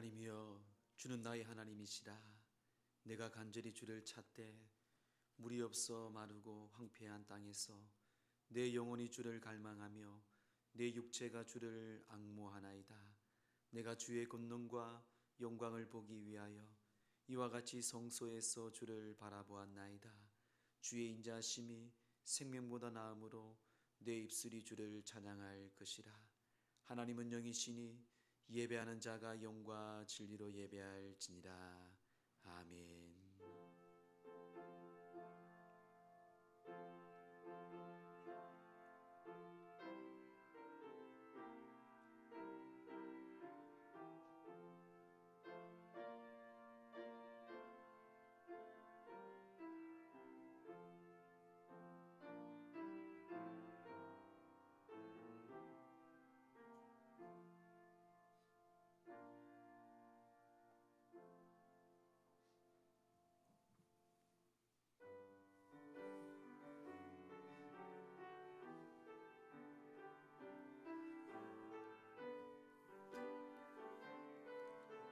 하나님이여, 주는 나의 하나님이시라. 내가 간절히 주를 찾되 물이 없어 마르고 황폐한 땅에서 내 영혼이 주를 갈망하며 내 육체가 주를 앙모하나이다. 내가 주의 권능과 영광을 보기 위하여 이와 같이 성소에서 주를 바라보았나이다. 주의 인자하심이 생명보다 나음으로 내 입술이 주를 찬양할 것이라. 하나님은 영이시니 예배하는 자가 영과 진리로 예배할지니라. 아멘.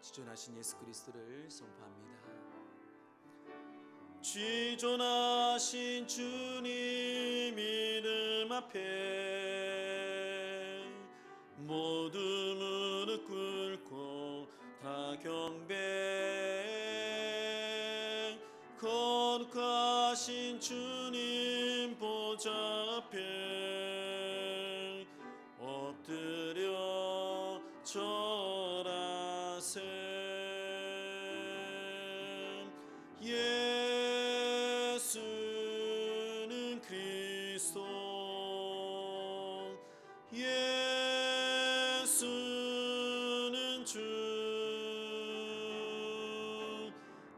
지존하신 예수 그리스도를 선포합니다. 지존하신 주님 이름 앞에 모두 무릎 꿇고 다 경배. 거룩하신 주님 보좌 앞에 엎드려 절하세. 예수는 그리스도, 예수는 주,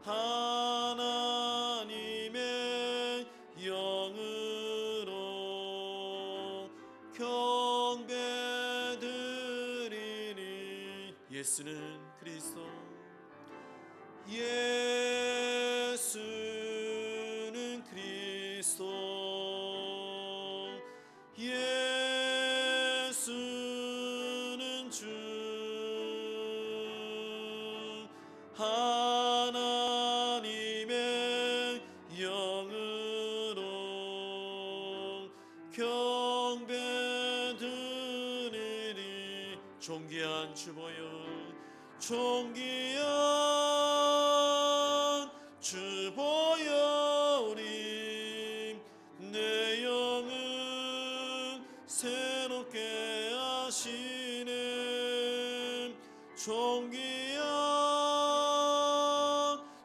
하나님의 영으로 경배드리니. 예수는 그리스도, 예수는 그리스도, 예수는 주, 하나님의 영으로 경배드리니. 존귀한 주보여, 존귀한 주보여리. 내 영은 새롭게 하시네. 존귀한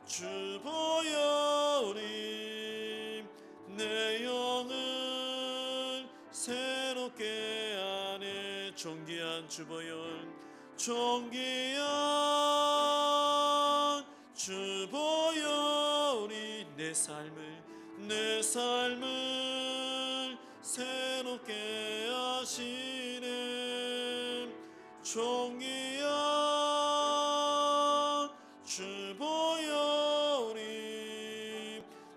주보여리. 내 영은 새롭게 하네. 존귀한 주보여, 존귀한 주보여리. 내 삶을 새롭게 하시네. 존귀한 주보여리.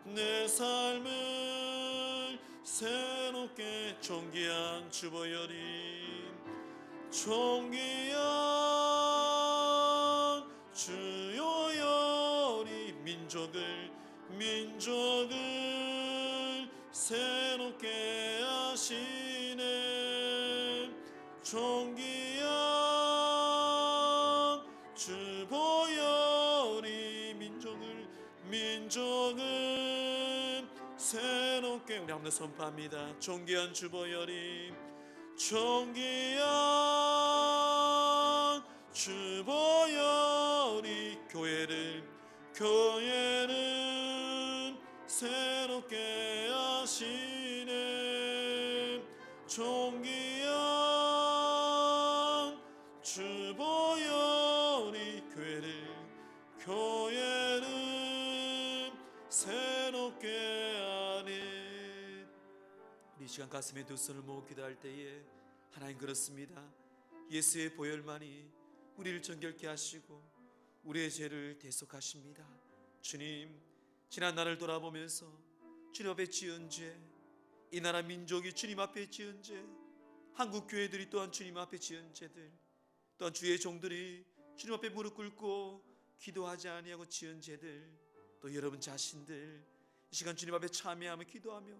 내 삶을 새롭게. 존귀한 주보여리, 존귀한 주여여리. 민족을 새롭게 하시네. 존귀한 주보여리. 민족을 새롭게. 우리 한번 선포합니다. 존귀한 주보여리, 존귀한 주보여리. 교회를 새롭게 하시네. 존귀한 주보여리. 교회를 새롭게 하네. 우리 이 시간 가슴에 두 손을 모으고 기도할 때에 하나님, 그렇습니다. 예수의 보혈만이 우리를 정결케 하시고 우리의 죄를 대속하십니다. 주님, 지난 날을 돌아보면서 주님 앞에 지은 죄, 이 나라 민족이 주님 앞에 지은 죄, 한국 교회들이 또한 주님 앞에 지은 죄들, 또한 주의 종들이 주님 앞에 무릎 꿇고 기도하지 아니하고 지은 죄들, 또 여러분 자신들 이 시간 주님 앞에 참여하며 기도하며,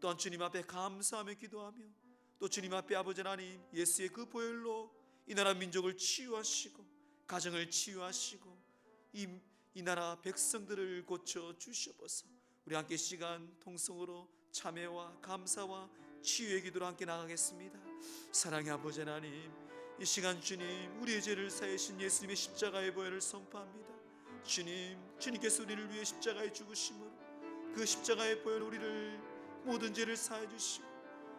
또한 주님 앞에 감사하며 기도하며, 또 주님 앞에 아버지 하나님 예수의 그 보혈로 이 나라 민족을 치유하시고 가정을 치유하시고 이 나라 백성들을 고쳐 주시옵소서. 우리 함께 시간 통성으로 참회와 감사와 치유의 기도로 함께 나가겠습니다. 사랑의 아버지 하나님, 이 시간 주님 우리의 죄를 사하신 예수님의 십자가의 보혈을 선포합니다. 주님께서 우리를 위해 십자가에 죽으심으로 그 십자가의 보혈 우리를 모든 죄를 사해 주시고,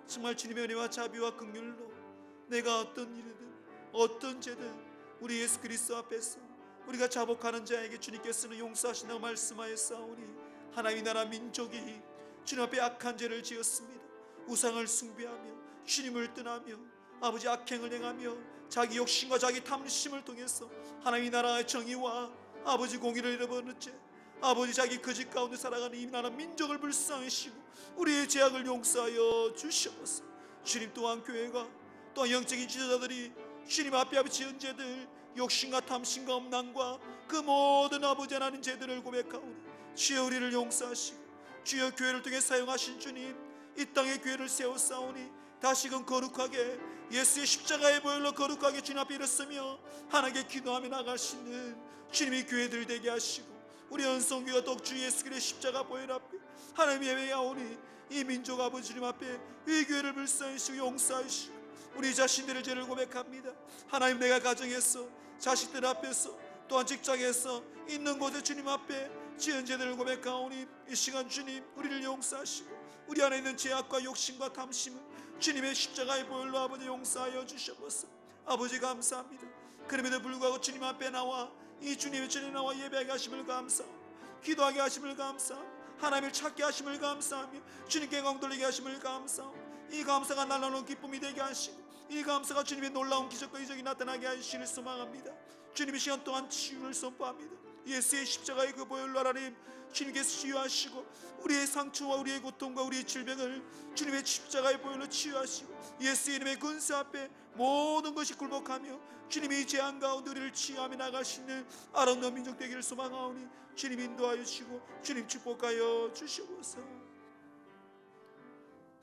정말 주님의 은혜와 자비와 긍휼로 내가 어떤 일이든 어떤 죄든 우리 예수 그리스도 앞에서 우리가 자복하는 자에게 주님께서는 용서하신다고 말씀하였사오니, 하나님의 나라 민족이 주님 앞에 악한 죄를 지었습니다. 우상을 숭배하며 주님을 떠나며 아버지 악행을 행하며 자기 욕심과 자기 탐심을 통해서 하나님의 나라의 정의와 아버지 공의를 잃어버리는 죄, 아버지 자기 거짓 가운데 살아가는 이 나라 민족을 불쌍히시고 우리의 죄악을 용서하여 주시옵소서. 주님 또한 교회가 또한 영적인 지도자들이 주님 앞에 지은 죄들, 욕심과 탐심과 엄난과 그 모든 아버지 하나님 죄들을 고백하오니 주여 우리를 용서하시고, 주여 교회를 통해 사용하신 주님 이 땅에 교회를 세웠사오니 다시금 거룩하게 예수의 십자가의 보혈로 거룩하게 주님 앞에 일었으며 하나님께 기도하며 나갈 수 있는 주님의 교회들 되게 하시고, 우리恩성교가 독주 예수 그리스도의 십자가 보혈 앞에 하나님 예배하오니 이 민족 아버지 주님 앞에 이 교회를 불쌍히시고 용서하시고 우리 자신들의 죄를 고백합니다. 하나님, 내가 가정에서 자식들 앞에서 또한 직장에서 있는 곳에 주님 앞에 지은 죄들을 고백하오니 이 시간 주님 우리를 용서하시고 우리 안에 있는 죄악과 욕심과 탐심을 주님의 십자가의 보혈로 아버지 용서하여 주시옵소서. 아버지 감사합니다. 그럼에도 불구하고 주님 앞에 나와 이 주님의 전에 나와 예배하게 하심을 감사하고 기도하게 하심을 감사하고 하나님을 찾게 하심을 감사하며 주님께 영광 돌리게 하심을 감사하고, 이 감사가 날라오는 기쁨이 되게 하시고 이 감사가 주님의 놀라운 기적과 이적이 나타나게 하시기를 소망합니다. 주님의 시간 동안 치유를 선포합니다. 예수의 십자가의 그 보혈로 하나님 주님께서 치유하시고 우리의 상처와 우리의 고통과 우리의 질병을 주님의 십자가의 보혈로 치유하시고 예수의 이름의 근세 앞에 모든 것이 굴복하며 주님의 제한 가운데 우리를 치유하며 나갈 수 있는 아름다운 민족 되기를 소망하오니 주님 인도하여 주시고 주님 축복하여 주시옵소서.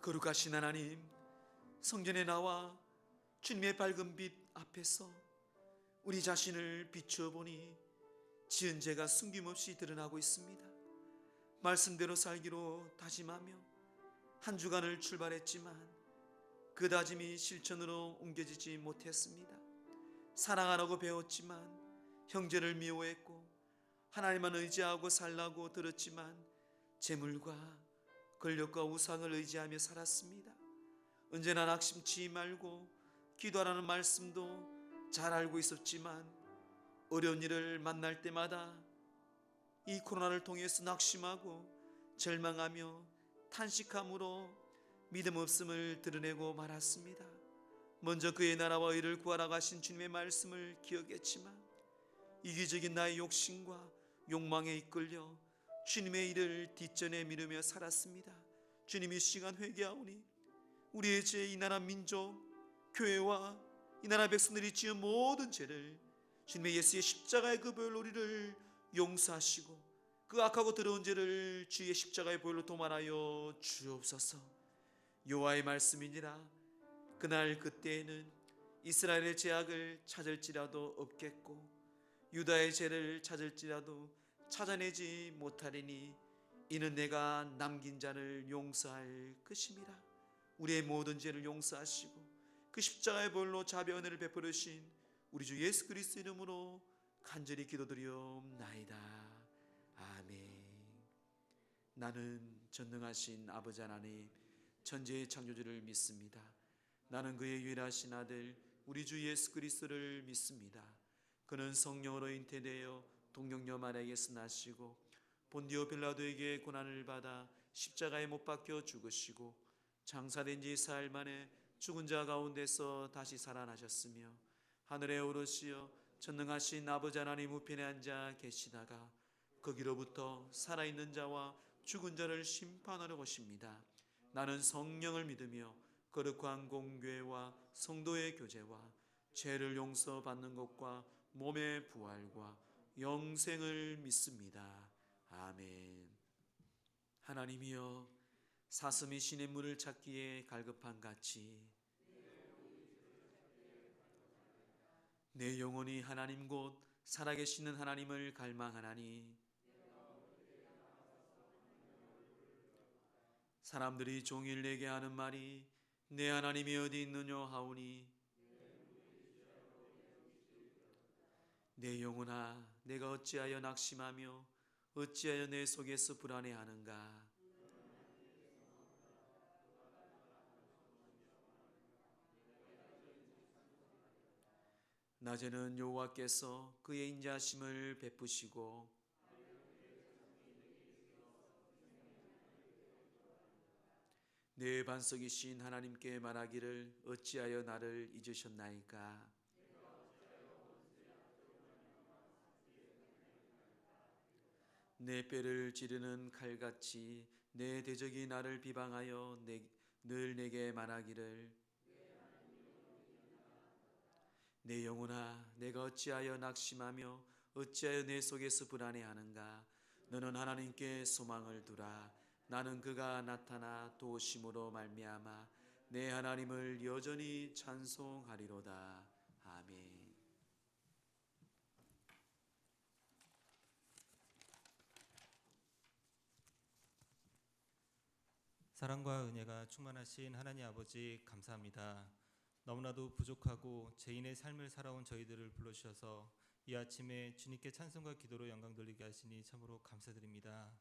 거룩하신 하나님, 성전에 나와 주님의 밝은 빛 앞에서 우리 자신을 비추어 보니 지은 죄가 숨김없이 드러나고 있습니다. 말씀대로 살기로 다짐하며 한 주간을 출발했지만 그 다짐이 실천으로 옮겨지지 못했습니다. 사랑하라고 배웠지만 형제를 미워했고 하나님만 의지하고 살라고 들었지만 재물과 권력과 우상을 의지하며 살았습니다. 언제나 낙심치 말고 기도하라는 말씀도 잘 알고 있었지만 어려운 일을 만날 때마다 이 코로나를 통해서 낙심하고 절망하며 탄식함으로 믿음 없음을 드러내고 말았습니다. 먼저 그의 나라와 의를 구하라 하신 주님의 말씀을 기억했지만 이기적인 나의 욕심과 욕망에 이끌려 주님의 일을 뒷전에 미루며 살았습니다. 주님이 시간 회개하오니 우리의 죄, 이 나라 민족, 교회와 이 나라 백성들이 지은 모든 죄를 주님의 예수의 십자가의 그 보혈로 우리를 용서하시고 그 악하고 더러운 죄를 주의 십자가의 보혈로 도말하여 주옵소서. 여호와의 말씀이니라. 그날 그때에는 이스라엘의 죄악을 찾을지라도 없겠고 유다의 죄를 찾을지라도 찾아내지 못하리니 이는 내가 남긴 자를 용서할 것임이라. 우리의 모든 죄를 용서하시고 그 십자가의 보혈로 자비와 은혜를 베풀으신 우리 주 예수 그리스도 이름으로 간절히 기도드리옵나이다. 아멘. 나는 전능하신 아버지 하나님 천지의 창조주를 믿습니다. 나는 그의 유일하신 아들 우리 주 예수 그리스도를 믿습니다. 그는 성령으로 잉태되어 동정녀 마리아에게서 나시고 본디오 빌라도에게 고난을 받아 십자가에 못 박혀 죽으시고 장사된 지 사흘 만에 죽은 자 가운데서 다시 살아나셨으며 하늘에 오르시어 전능하신 아버지 하나님 우편에 앉아 계시다가 거기로부터 살아있는 자와 죽은 자를 심판하러 오십니다. 나는 성령을 믿으며 거룩한 공교회와 성도의 교제와 죄를 용서받는 것과 몸의 부활과 영생을 믿습니다. 아멘. 하나님이여, 사슴이 신의 물을 찾기에 갈급한 같이 내 영혼이 하나님 곧 살아계시는 하나님을 갈망하나니, 사람들이 종일 내게 하는 말이 내 하나님이 어디 있느냐 하오니, 내 영혼아, 내가 어찌하여 낙심하며 어찌하여 내 속에서 불안해하는가. 낮에는 여호와께서 그의 인자하심을 베푸시고 내 반석이신 하나님께 말하기를 어찌하여 나를 잊으셨나이까. 내 뼈를 찌르는 칼같이 내 대적이 나를 비방하여 늘 내게 말하기를 내 영혼아, 내가 어찌하여 낙심하며 어찌하여 내 속에서 불안해하는가. 너는 하나님께 소망을 두라. 나는 그가 나타나 도우심으로 말미암아 내 하나님을 여전히 찬송하리로다. 아멘. 사랑과 은혜가 충만하신 하나님 아버지, 감사합니다. 너무나도 부족하고 죄인의 삶을 살아온 저희들을 불러주셔서 이 아침에 주님께 찬송과 기도로 영광 돌리게 하시니 참으로 감사드립니다.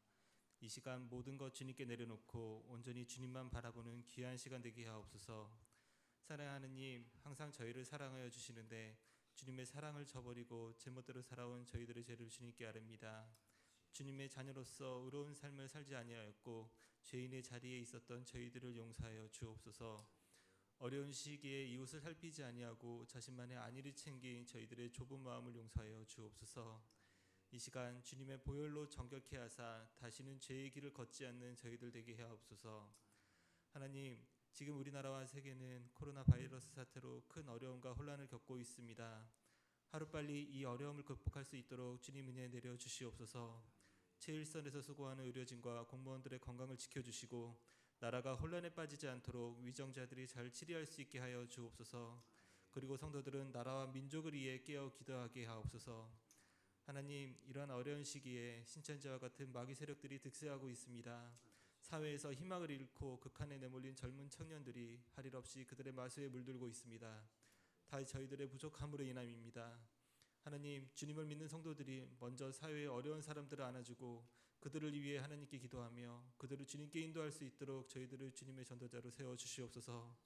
이 시간 모든 것 주님께 내려놓고 온전히 주님만 바라보는 귀한 시간 되게 하옵소서. 사랑하는 하느님, 항상 저희를 사랑하여 주시는데 주님의 사랑을 저버리고 제멋대로 살아온 저희들의 죄를 주님께 아뢰니다. 주님의 자녀로서 의로운 삶을 살지 아니하였고 죄인의 자리에 있었던 저희들을 용서하여 주옵소서. 어려운 시기에 이웃을 살피지 아니하고 자신만의 안위를 챙긴 저희들의 좁은 마음을 용서하여 주옵소서. 이 시간 주님의 보혈로 정결케 하사 다시는 죄의 길을 걷지 않는 저희들 되게 하옵소서. 하나님, 지금 우리나라와 세계는 코로나 바이러스 사태로 큰 어려움과 혼란을 겪고 있습니다. 하루빨리 이 어려움을 극복할 수 있도록 주님 은혜 내려 주시옵소서. 최일선에서 수고하는 의료진과 공무원들의 건강을 지켜주시고 나라가 혼란에 빠지지 않도록 위정자들이 잘 치리할 수 있게 하여 주옵소서. 그리고 성도들은 나라와 민족을 위해 깨어 기도하게 하옵소서. 하나님, 이러한 어려운 시기에 신천지와 같은 마귀 세력들이 득세하고 있습니다. 사회에서 희망을 잃고 극한에 내몰린 젊은 청년들이 할 일 없이 그들의 마수에 물들고 있습니다. 다 저희들의 부족함으로 인함입니다. 하나님, 주님을 믿는 성도들이 먼저 사회의 어려운 사람들을 안아주고 그들을 위해 하나님께 기도하며 그들을 주님께 인도할 수 있도록 저희들을 주님의 전도자로 세워주시옵소서.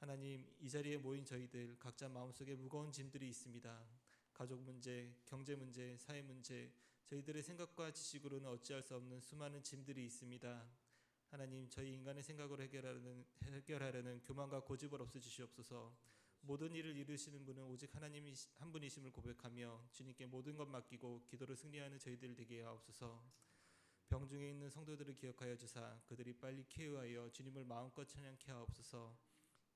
하나님, 이 자리에 모인 저희들 각자 마음속에 무거운 짐들이 있습니다. 가족 문제, 경제 문제, 사회 문제, 저희들의 생각과 지식으로는 어찌할 수 없는 수많은 짐들이 있습니다. 하나님, 저희 인간의 생각으로 해결하려는 교만과 고집을 없애주시옵소서. 모든 일을 이루시는 분은 오직 하나님이 한 분이심을 고백하며 주님께 모든 것 맡기고 기도를 승리하는 저희들 되게 하옵소서. 병중에 있는 성도들을 기억하여 주사 그들이 빨리 쾌유하여 주님을 마음껏 찬양케 하옵소서.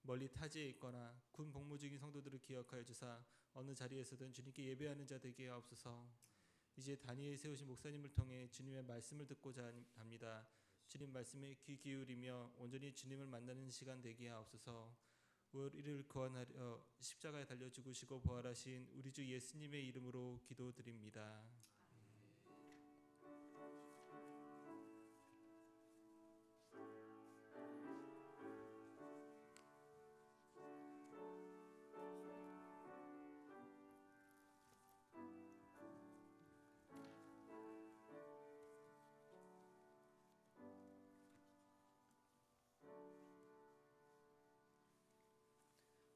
멀리 타지에 있거나 군 복무 중인 성도들을 기억하여 주사 어느 자리에서든 주님께 예배하는 자 되게 하옵소서. 이제 다니엘 세우신 목사님을 통해 주님의 말씀을 듣고자 합니다. 주님 말씀에 귀 기울이며 온전히 주님을 만나는 시간 되게 하옵소서. 우리를 구원하려 십자가에 달려 죽으시고 부활하신 우리 주 예수님의 이름으로 기도드립니다.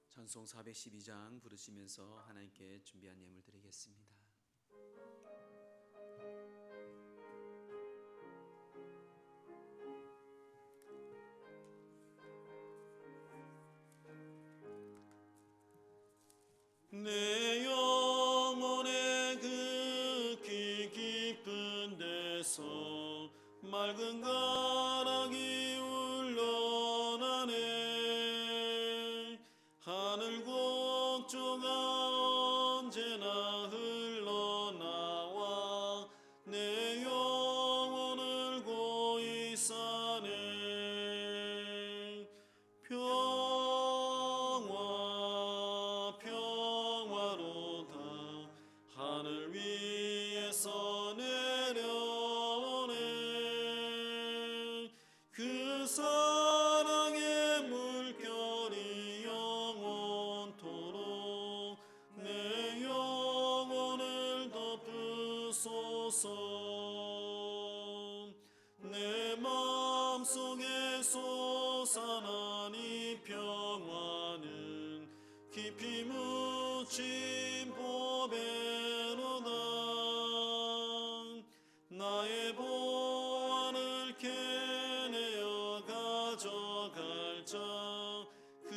찬송 412장 부르시면서 하나님께 준비한 예물 드리겠습니다. 내 영혼의 극히 깊은 데서 맑은 가락이 울려나네. 하늘 곡조가 언제나 주옵소서. 내 마음속에 솟아나니 평화는 깊이 묻힌 보배로다. 나의 보안을 캐내어 가져갈 자 그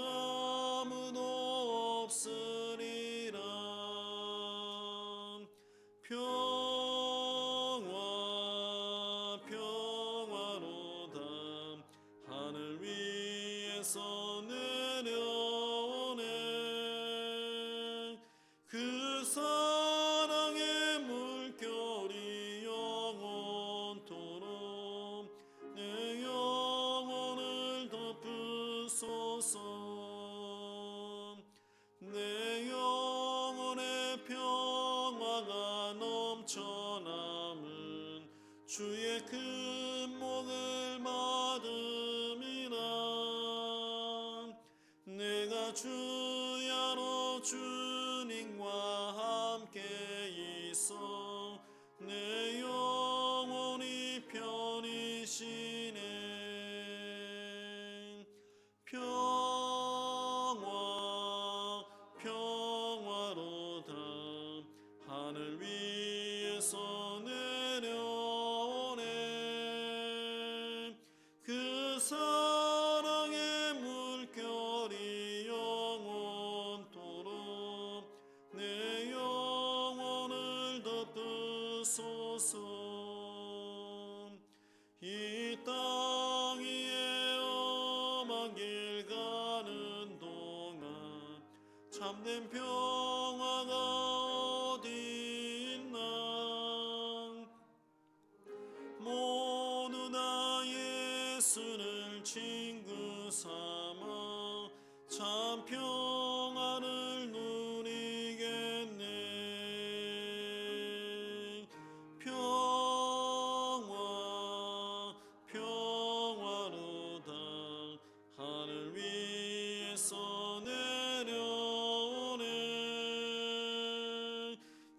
아무도 없으리라. 평화 평화로다. 하늘 위에서 내려오네. 그 사랑의 물결이 영원토록 내 영혼을 덮으소서. 내 영혼의 평화가 넘쳐남은 주의 큰 목을 받음이라. 내가 주야로 주님과 함께 있어 내 영혼이 편히 쉬네. 평화로다. 하늘 위에서 내려오네. 그 사랑의 물결이 영원토록 내 영혼을 덮으소서. 이 땅 위에 험한 길 가는 동안 참된 평화가 어디 있나. 모두 다 예수를 친구 삼아 참 평화를 누리겠네. 평화로다. 하늘 위에서 내려오네.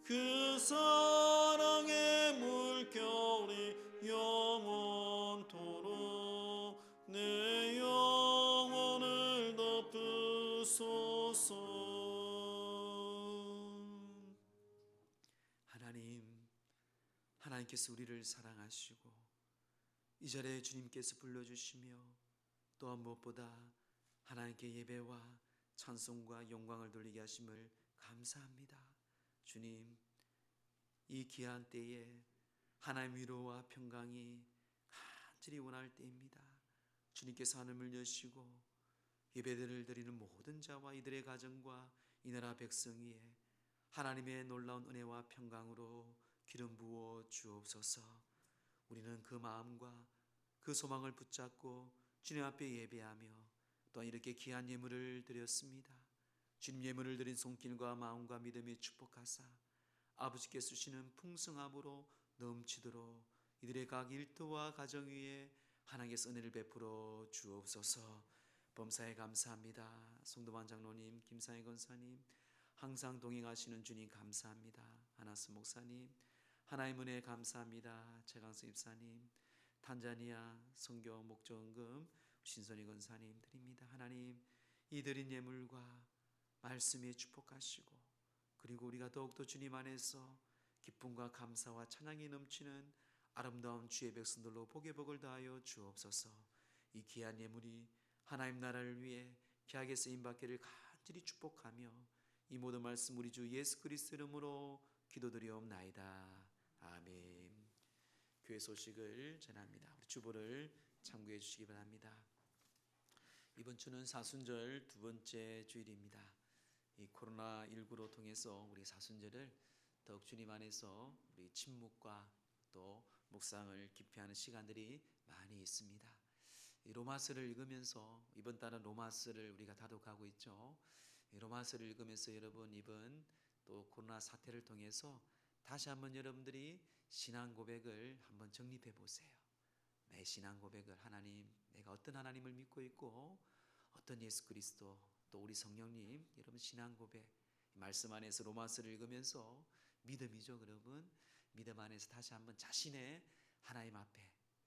그 사랑의 물결이 영원토록 내 영혼을 덮으소서. 하나님께서 우리를 사랑하시고 이 자리에 주님께서 불러주시며 또한 무엇보다 하나님께 예배와 찬송과 영광을 돌리게 하심을 감사합니다. 주님, 이 귀한 때에 하나님 위로와 평강이 간절히 원할 때입니다. 주님께서 하늘을 여시고 예배를 드리는 모든 자와 이들의 가정과 이 나라 백성 위에 하나님의 놀라운 은혜와 평강으로 기름 부어 주옵소서. 우리는 그 마음과 그 소망을 붙잡고 주님 앞에 예배하며 또한 이렇게 귀한 예물을 드렸습니다. 주님 예물을 드린 손길과 마음과 믿음에 축복하사 아버지께서 주시는 풍성함으로 넘치도록 이들의 각 일터와 가정 위에 하나님께서 은혜를 베풀어 주옵소서. 범사에 감사합니다. 송도만 장로님, 김상희 권사님, 항상 동행하시는 주님 감사합니다. 하나스 목사님, 하나님 은혜 감사합니다. 최강수 입사님, 탄자니아 선교 목조원금 신선희 권사님 드립니다. 하나님, 이 드린 예물과 말씀에 축복하시고 그리고 우리가 더욱더 주님 안에서 기쁨과 감사와 찬양이 넘치는 아름다운 주의 백성들로 복의 복을 다하여 주옵소서. 이 귀한 예물이 하나님 나라를 위해 귀하게 쓰임받기를 간절히 축복하며 이 모든 말씀 우리 주 예수 그리스도 이름으로 기도드리옵나이다. 아멘. 교회 소식을 전합니다. 우리 주보를 참고해 주시기 바랍니다. 이번 주는 사순절 두 번째 주일입니다. 이 코로나19로 통해서 우리 사순절을 더욱 주님 안에서 우리 침묵과 또 묵상을 깊이 하는 시간들이 많이 있습니다. 이 로마서를 읽으면서 이번 달은 로마서를 우리가 다독하고 있죠. 이 로마서를 읽으면서 여러분 이번 또 코로나 사태를 통해서 다시 한번 여러분들이 신앙 고백을 한번 정립해 보세요. 내 신앙 고백을 하나님, 내가 어떤 하나님을 믿고 있고 어떤 예수 그리스도 또 우리 성령님 여러분 신앙 고백 말씀 안에서 로마서를 읽으면서 믿음이죠 여러분. 믿음 안에서 다시 한번 자신의 하나님 앞에,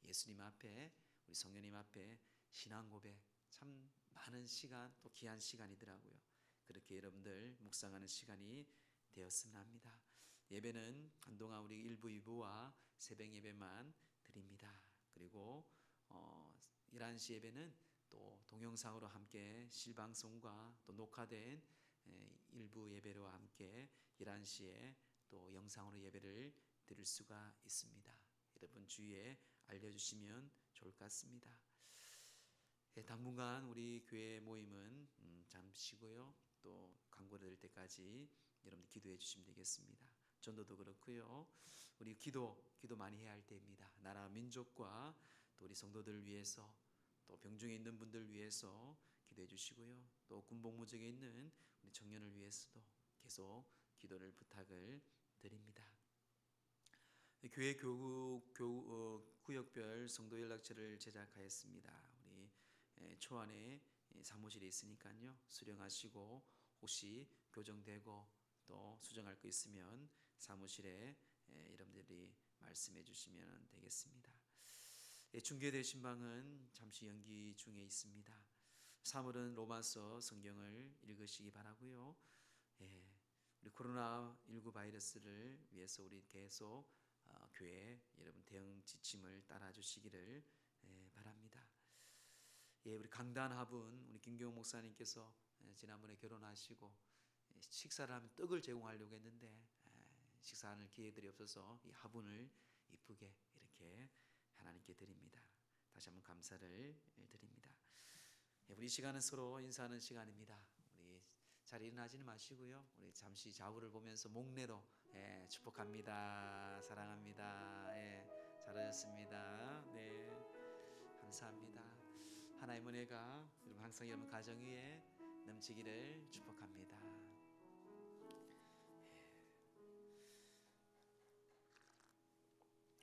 예수님 앞에, 우리 성령님 앞에 신앙 고백, 참 많은 시간, 또 귀한 시간이더라고요. 그렇게 여러분들 묵상하는 시간이 되었으면 합니다. 예배는 한동안 우리 1부, 2부와 새벽 예배만 드립니다. 그리고 11시 예배는 또 동영상으로 함께 실방송과 또 녹화된 일부 예배로 함께 11시에 또 영상으로 예배를 드릴 수가 있습니다. 여러분 주위에 알려주시면 좋을 것 같습니다. 당분간 우리 교회 모임은 잠시고요. 또 광고 드릴 때까지 여러분 기도해 주시면 되겠습니다. 전도도 그렇고요. 우리 기도 많이 해야 할 때입니다. 나라 민족과 또 우리 성도들을 위해서, 또 병중에 있는 분들 위해서 기도해 주시고요. 또 군복무직에 있는 우리 청년을 위해서도 계속 기도를 부탁을 드립니다. 교회 구역별 성도 연락처를 제작하였습니다. 우리 초안에 사무실에 있으니까요. 수령하시고 혹시 교정되고 또 수정할 거 있으면 사무실에 여러분들이 말씀해 주시면 되겠습니다. 중계되신 방은 잠시 연기 중에 있습니다. 3월은 로마서 성경을 읽으시기 바라고요. 우리 코로나19 바이러스를 위해서 우리 계속 교회 여러분 대응 지침을 따라 주시기를 바랍니다. 우리 강단합은 우리 김경호 목사님께서 지난번에 결혼하시고 식사를 하면 떡을 제공하려고 했는데 식사하는 기회들이 없어서 이 화분을 이쁘게 이렇게 하나님께 드립니다. 다시 한번 감사를 드립니다. 우리 시간은 서로 인사하는 시간입니다. 우리 잘 일어나지는 마시고요. 우리 잠시 좌우를 보면서 목례로 축복합니다. 사랑합니다. 잘하셨습니다. 네, 감사합니다. 하나님의 은혜가 여러분 항상 여러분 가정 위에 넘치기를 축복합니다.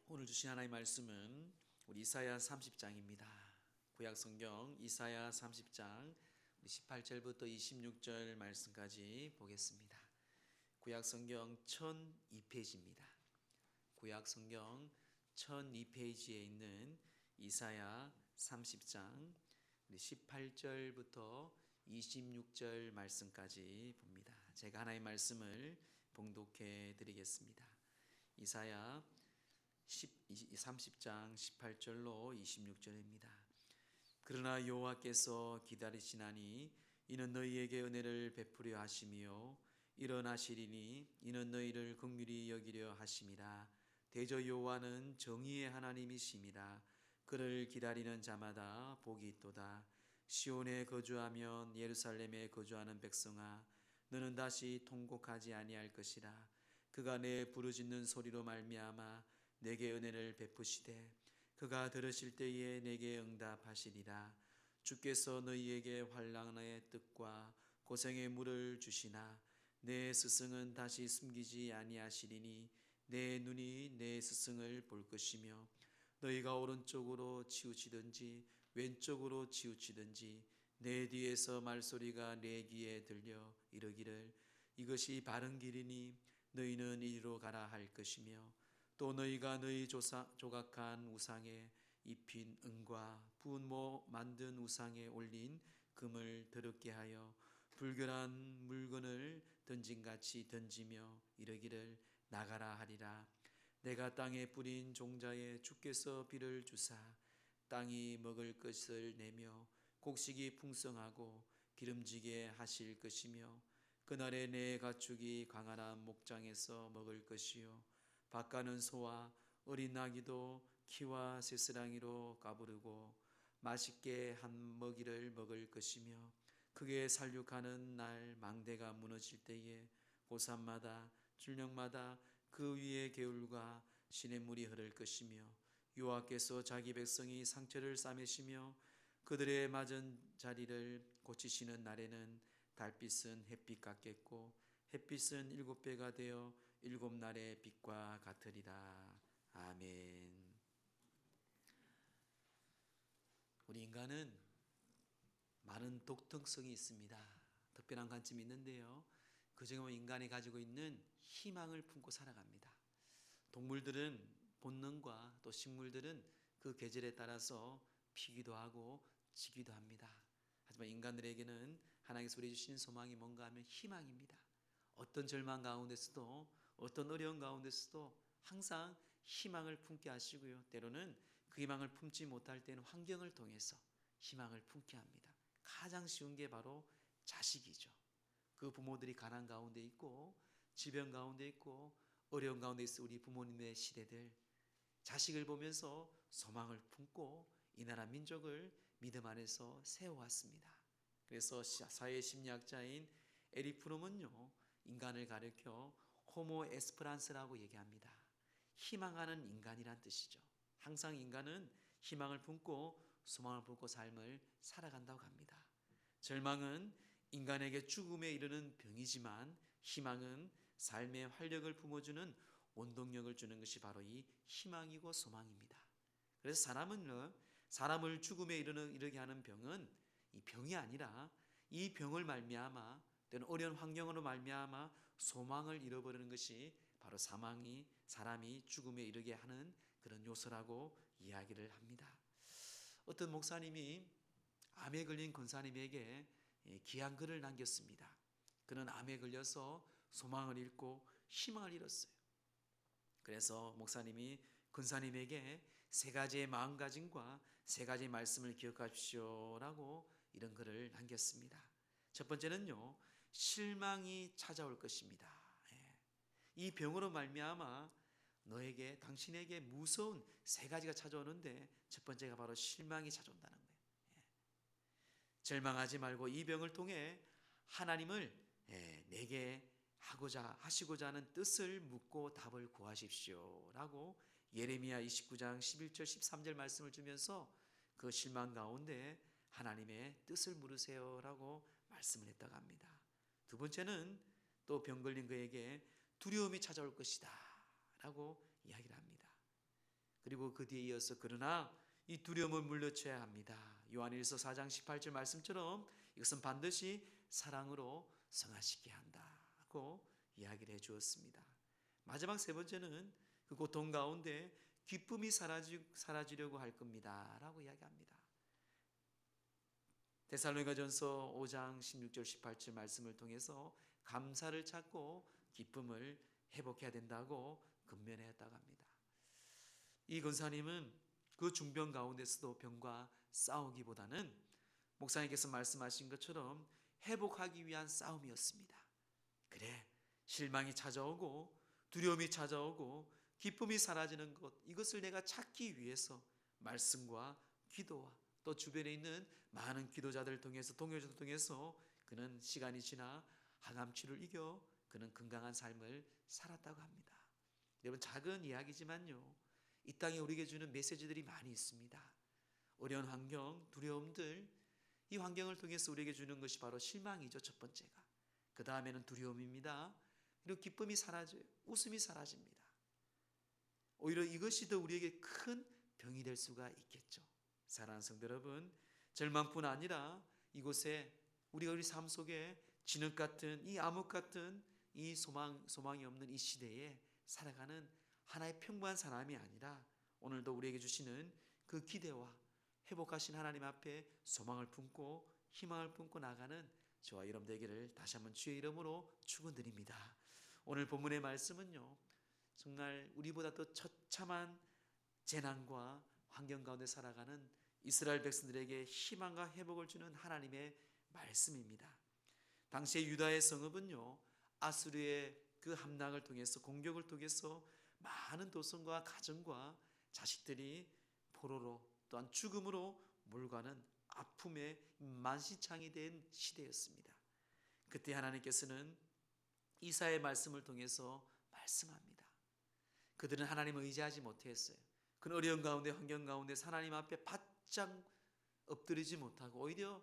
오늘 주신 하나님의 말씀은 우리 이사야 30장입니다. 구약성경 이사야 30장 18절부터 26절 말씀까지 보겠습니다. 구약성경 1002페이지입니다. 구약성경 1002페이지에 있는 이사야 30장 18절부터 26절 말씀까지 봅니다. 제가 하나님의 말씀을 봉독해 드리겠습니다. 이사야 30장 18절로 26절입니다. 그러나 여호와께서 기다리시나니 이는 너희에게 은혜를 베푸려 하심이요 일어나시리니 이는 너희를 긍휼히 여기려 하심이라. 대저 여호와는 정의의 하나님이심이라. 그를 기다리는 자마다 복이 있도다. 시온에 거주하며 예루살렘에 거주하는 백성아, 너는 다시 통곡하지 아니할 것이라. 그가 내 부르짖는 소리로 말미암아 내게 은혜를 베푸시되 그가 들으실 때에 내게 응답하시리라. 주께서 너희에게 환난의 뜻과 고생의 물을 주시나 내 스승은 다시 숨기지 아니하시리니 내 눈이 내 스승을 볼 것이며 너희가 오른쪽으로 치우치든지 왼쪽으로 치우치든지 내 뒤에서 말소리가 내 귀에 들려 이르기를 이것이 바른 길이니 너희는 이리로 가라 할 것이며 또 너희가 너희 조각한 우상에 입힌 은과 분모 만든 우상에 올린 금을 더럽게 하여 불결한 물건을 던진같이 던지며 이르기를 나가라 하리라. 내가 땅에 뿌린 종자에 주께서 비를 주사 땅이 먹을 것을 내며 곡식이 풍성하고 기름지게 하실 것이며 그날에 내 가축이 광활한 목장에서 먹을 것이요 밭가는 소와 어린 나귀도 키와 새스랑이로 까부르고 맛있게 한 먹이를 먹을 것이며 크게 살육하는 날 망대가 무너질 때에 고산마다 줄령마다 그 위에 개울과 시냇물이 흐를 것이며 여호와께서 자기 백성이 상처를 싸매시며 그들의 맞은 자리를 고치시는 날에는 달빛은 햇빛 같겠고 햇빛은 7배가 되어 7날의 빛과 같으리라. 아멘. 우리 인간은 많은 독특성이 있습니다. 특별한 관점이 있는데요. 그중에 인간이 가지고 있는 희망을 품고 살아갑니다. 동물들은 본능과 또 식물들은 그 계절에 따라서 피기도 하고 지기도 합니다. 하지만 인간들에게는 하나님께서 우리에게 주신 소망이 뭔가 하면 희망입니다. 어떤 절망 가운데서도 어떤 어려운 가운데서도 항상 희망을 품게 하시고요. 때로는 그 희망을 품지 못할 때는 환경을 통해서 희망을 품게 합니다. 가장 쉬운 게 바로 자식이죠. 그 부모들이 가난 가운데 있고 질병 가운데 있고 어려운 가운데 있어 우리 부모님의 시대들 자식을 보면서 소망을 품고 이 나라 민족을 믿음 안에서 세워왔습니다. 그래서 사회 심리학자인 에릭 프롬은요, 인간을 가리켜 호모 에스프란스라고 얘기합니다. 희망하는 인간이란 뜻이죠. 항상 인간은 희망을 품고 소망을 품고 삶을 살아간다고 합니다. 절망은 인간에게 죽음에 이르는 병이지만 희망은 삶의 활력을 품어주는 원동력을 주는 것이 바로 이 희망이고 소망입니다. 그래서 사람을 죽음에 이르게 하는 병은 이 병이 아니라 이 병을 말미암아 또는 어려운 환경으로 말미암아 소망을 잃어버리는 것이 바로 사람이 죽음에 이르게 하는 그런 요소라고 이야기를 합니다. 어떤 목사님이 암에 걸린 권사님에게 귀한 글을 남겼습니다. 그는 암에 걸려서 소망을 잃고 희망을 잃었어요. 그래서 목사님이 권사님에게 세 가지의 마음가짐과 세 가지의 말씀을 기억하십시오라고 이런 글을 남겼습니다. 첫 번째는요, 실망이 찾아올 것입니다. 이 병으로 말미암아 당신에게 무서운 세 가지가 찾아오는데 첫 번째가 바로 실망이 찾아온다는 거예요. 절망하지 말고 이 병을 통해 하나님을 내게 하시고자 하는 뜻을 묻고 답을 구하십시오라고 예레미야 29장 11절 13절 말씀을 주면서 그 실망 가운데 하나님의 뜻을 물으세요라고 말씀을 했다고 합니다. 두 번째는 또 병 걸린 그에게 두려움이 찾아올 것이다 라고 이야기를 합니다. 그리고 그 뒤에 이어서 그러나 이 두려움을 물리쳐야 합니다. 요한일서 4장 18절 말씀처럼 이것은 반드시 사랑으로 성화시켜야 한다고 이야기를 해주었습니다. 마지막 세 번째는 그 고통 가운데 기쁨이 사라지려고 할 겁니다 라고 이야기합니다. 데살로니가전서 5장 16절 18절 말씀을 통해서 감사를 찾고 기쁨을 회복해야 된다고 권면했다고 합니다. 이 권사님은 그 중병 가운데서도 병과 싸우기보다는 목사님께서 말씀하신 것처럼 회복하기 위한 싸움이었습니다. 그래, 실망이 찾아오고 두려움이 찾아오고 기쁨이 사라지는 것, 이것을 내가 찾기 위해서 말씀과 기도와 또 주변에 있는 많은 기도자들을 통해서 동료자들을 통해서 그는 시간이 지나 항암치료를 이겨 그는 건강한 삶을 살았다고 합니다. 여러분, 작은 이야기지만요, 이 땅에 우리에게 주는 메시지들이 많이 있습니다. 어려운 환경, 두려움들, 이 환경을 통해서 우리에게 주는 것이 바로 실망이죠. 첫 번째가. 그 다음에는 두려움입니다. 그리고 기쁨이 사라져요. 웃음이 사라집니다. 오히려 이것이 더 우리에게 큰 병이 될 수가 있겠죠. 사랑하는 성도 여러분, 절망뿐 아니라 이곳에 우리 삶 속에 진흙 같은 이 암흑 같은 이 소망이 없는 이 시대에 살아가는 하나의 평범한 사람이 아니라 오늘도 우리에게 주시는 그 기대와 회복하신 하나님 앞에 소망을 품고 희망을 품고 나가는 저와 여러분 되기를 다시 한번 주의 이름으로 축원드립니다. 오늘 본문의 말씀은요, 정말 우리보다 더 처참한 재난과 환경 가운데 살아가는 이스라엘 백성들에게 희망과 회복을 주는 하나님의 말씀입니다. 당시의 유다의 성읍은요, 아수르의 그 함락을 통해서 공격을 통해서 많은 도성과 가정과 자식들이 포로로 또한 죽음으로 몰가는 아픔의 만시창이 된 시대였습니다. 그때 하나님께서는 이사야의 말씀을 통해서 말씀합니다. 그들은 하나님을 의지하지 못했어요. 그 어려운 가운데 환경 가운데 하나님 앞에 바짝 엎드리지 못하고 오히려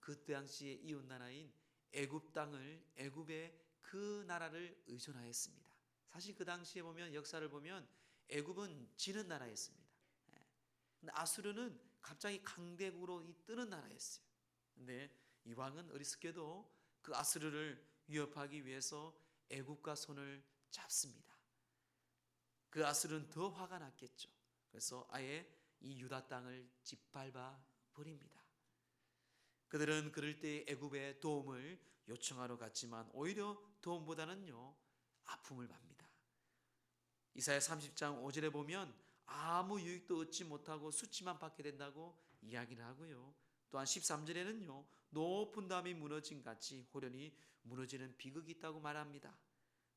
그 당시의 이웃 나라인 애굽의 그 나라를 의존하였습니다. 사실 그 당시에 보면 역사를 보면 애굽은 지는 나라였습니다. 근데 아수르는 갑자기 강대국으로 뜨는 나라였어요. 근데 이 왕은 어리석게도 그 아수르를 위협하기 위해서 애굽과 손을 잡습니다. 그 아술은 더 화가 났겠죠. 그래서 아예 이 유다 땅을 짓밟아 버립니다. 그들은 그럴 때 애굽의 도움을 요청하러 갔지만 오히려 도움보다는요 아픔을 봅니다. 이사야 30장 5절에 보면 아무 유익도 얻지 못하고 수치만 받게 된다고 이야기를 하고요. 또한 13절에는요 높은 담이 무너진 같이 호련히 무너지는 비극이 있다고 말합니다.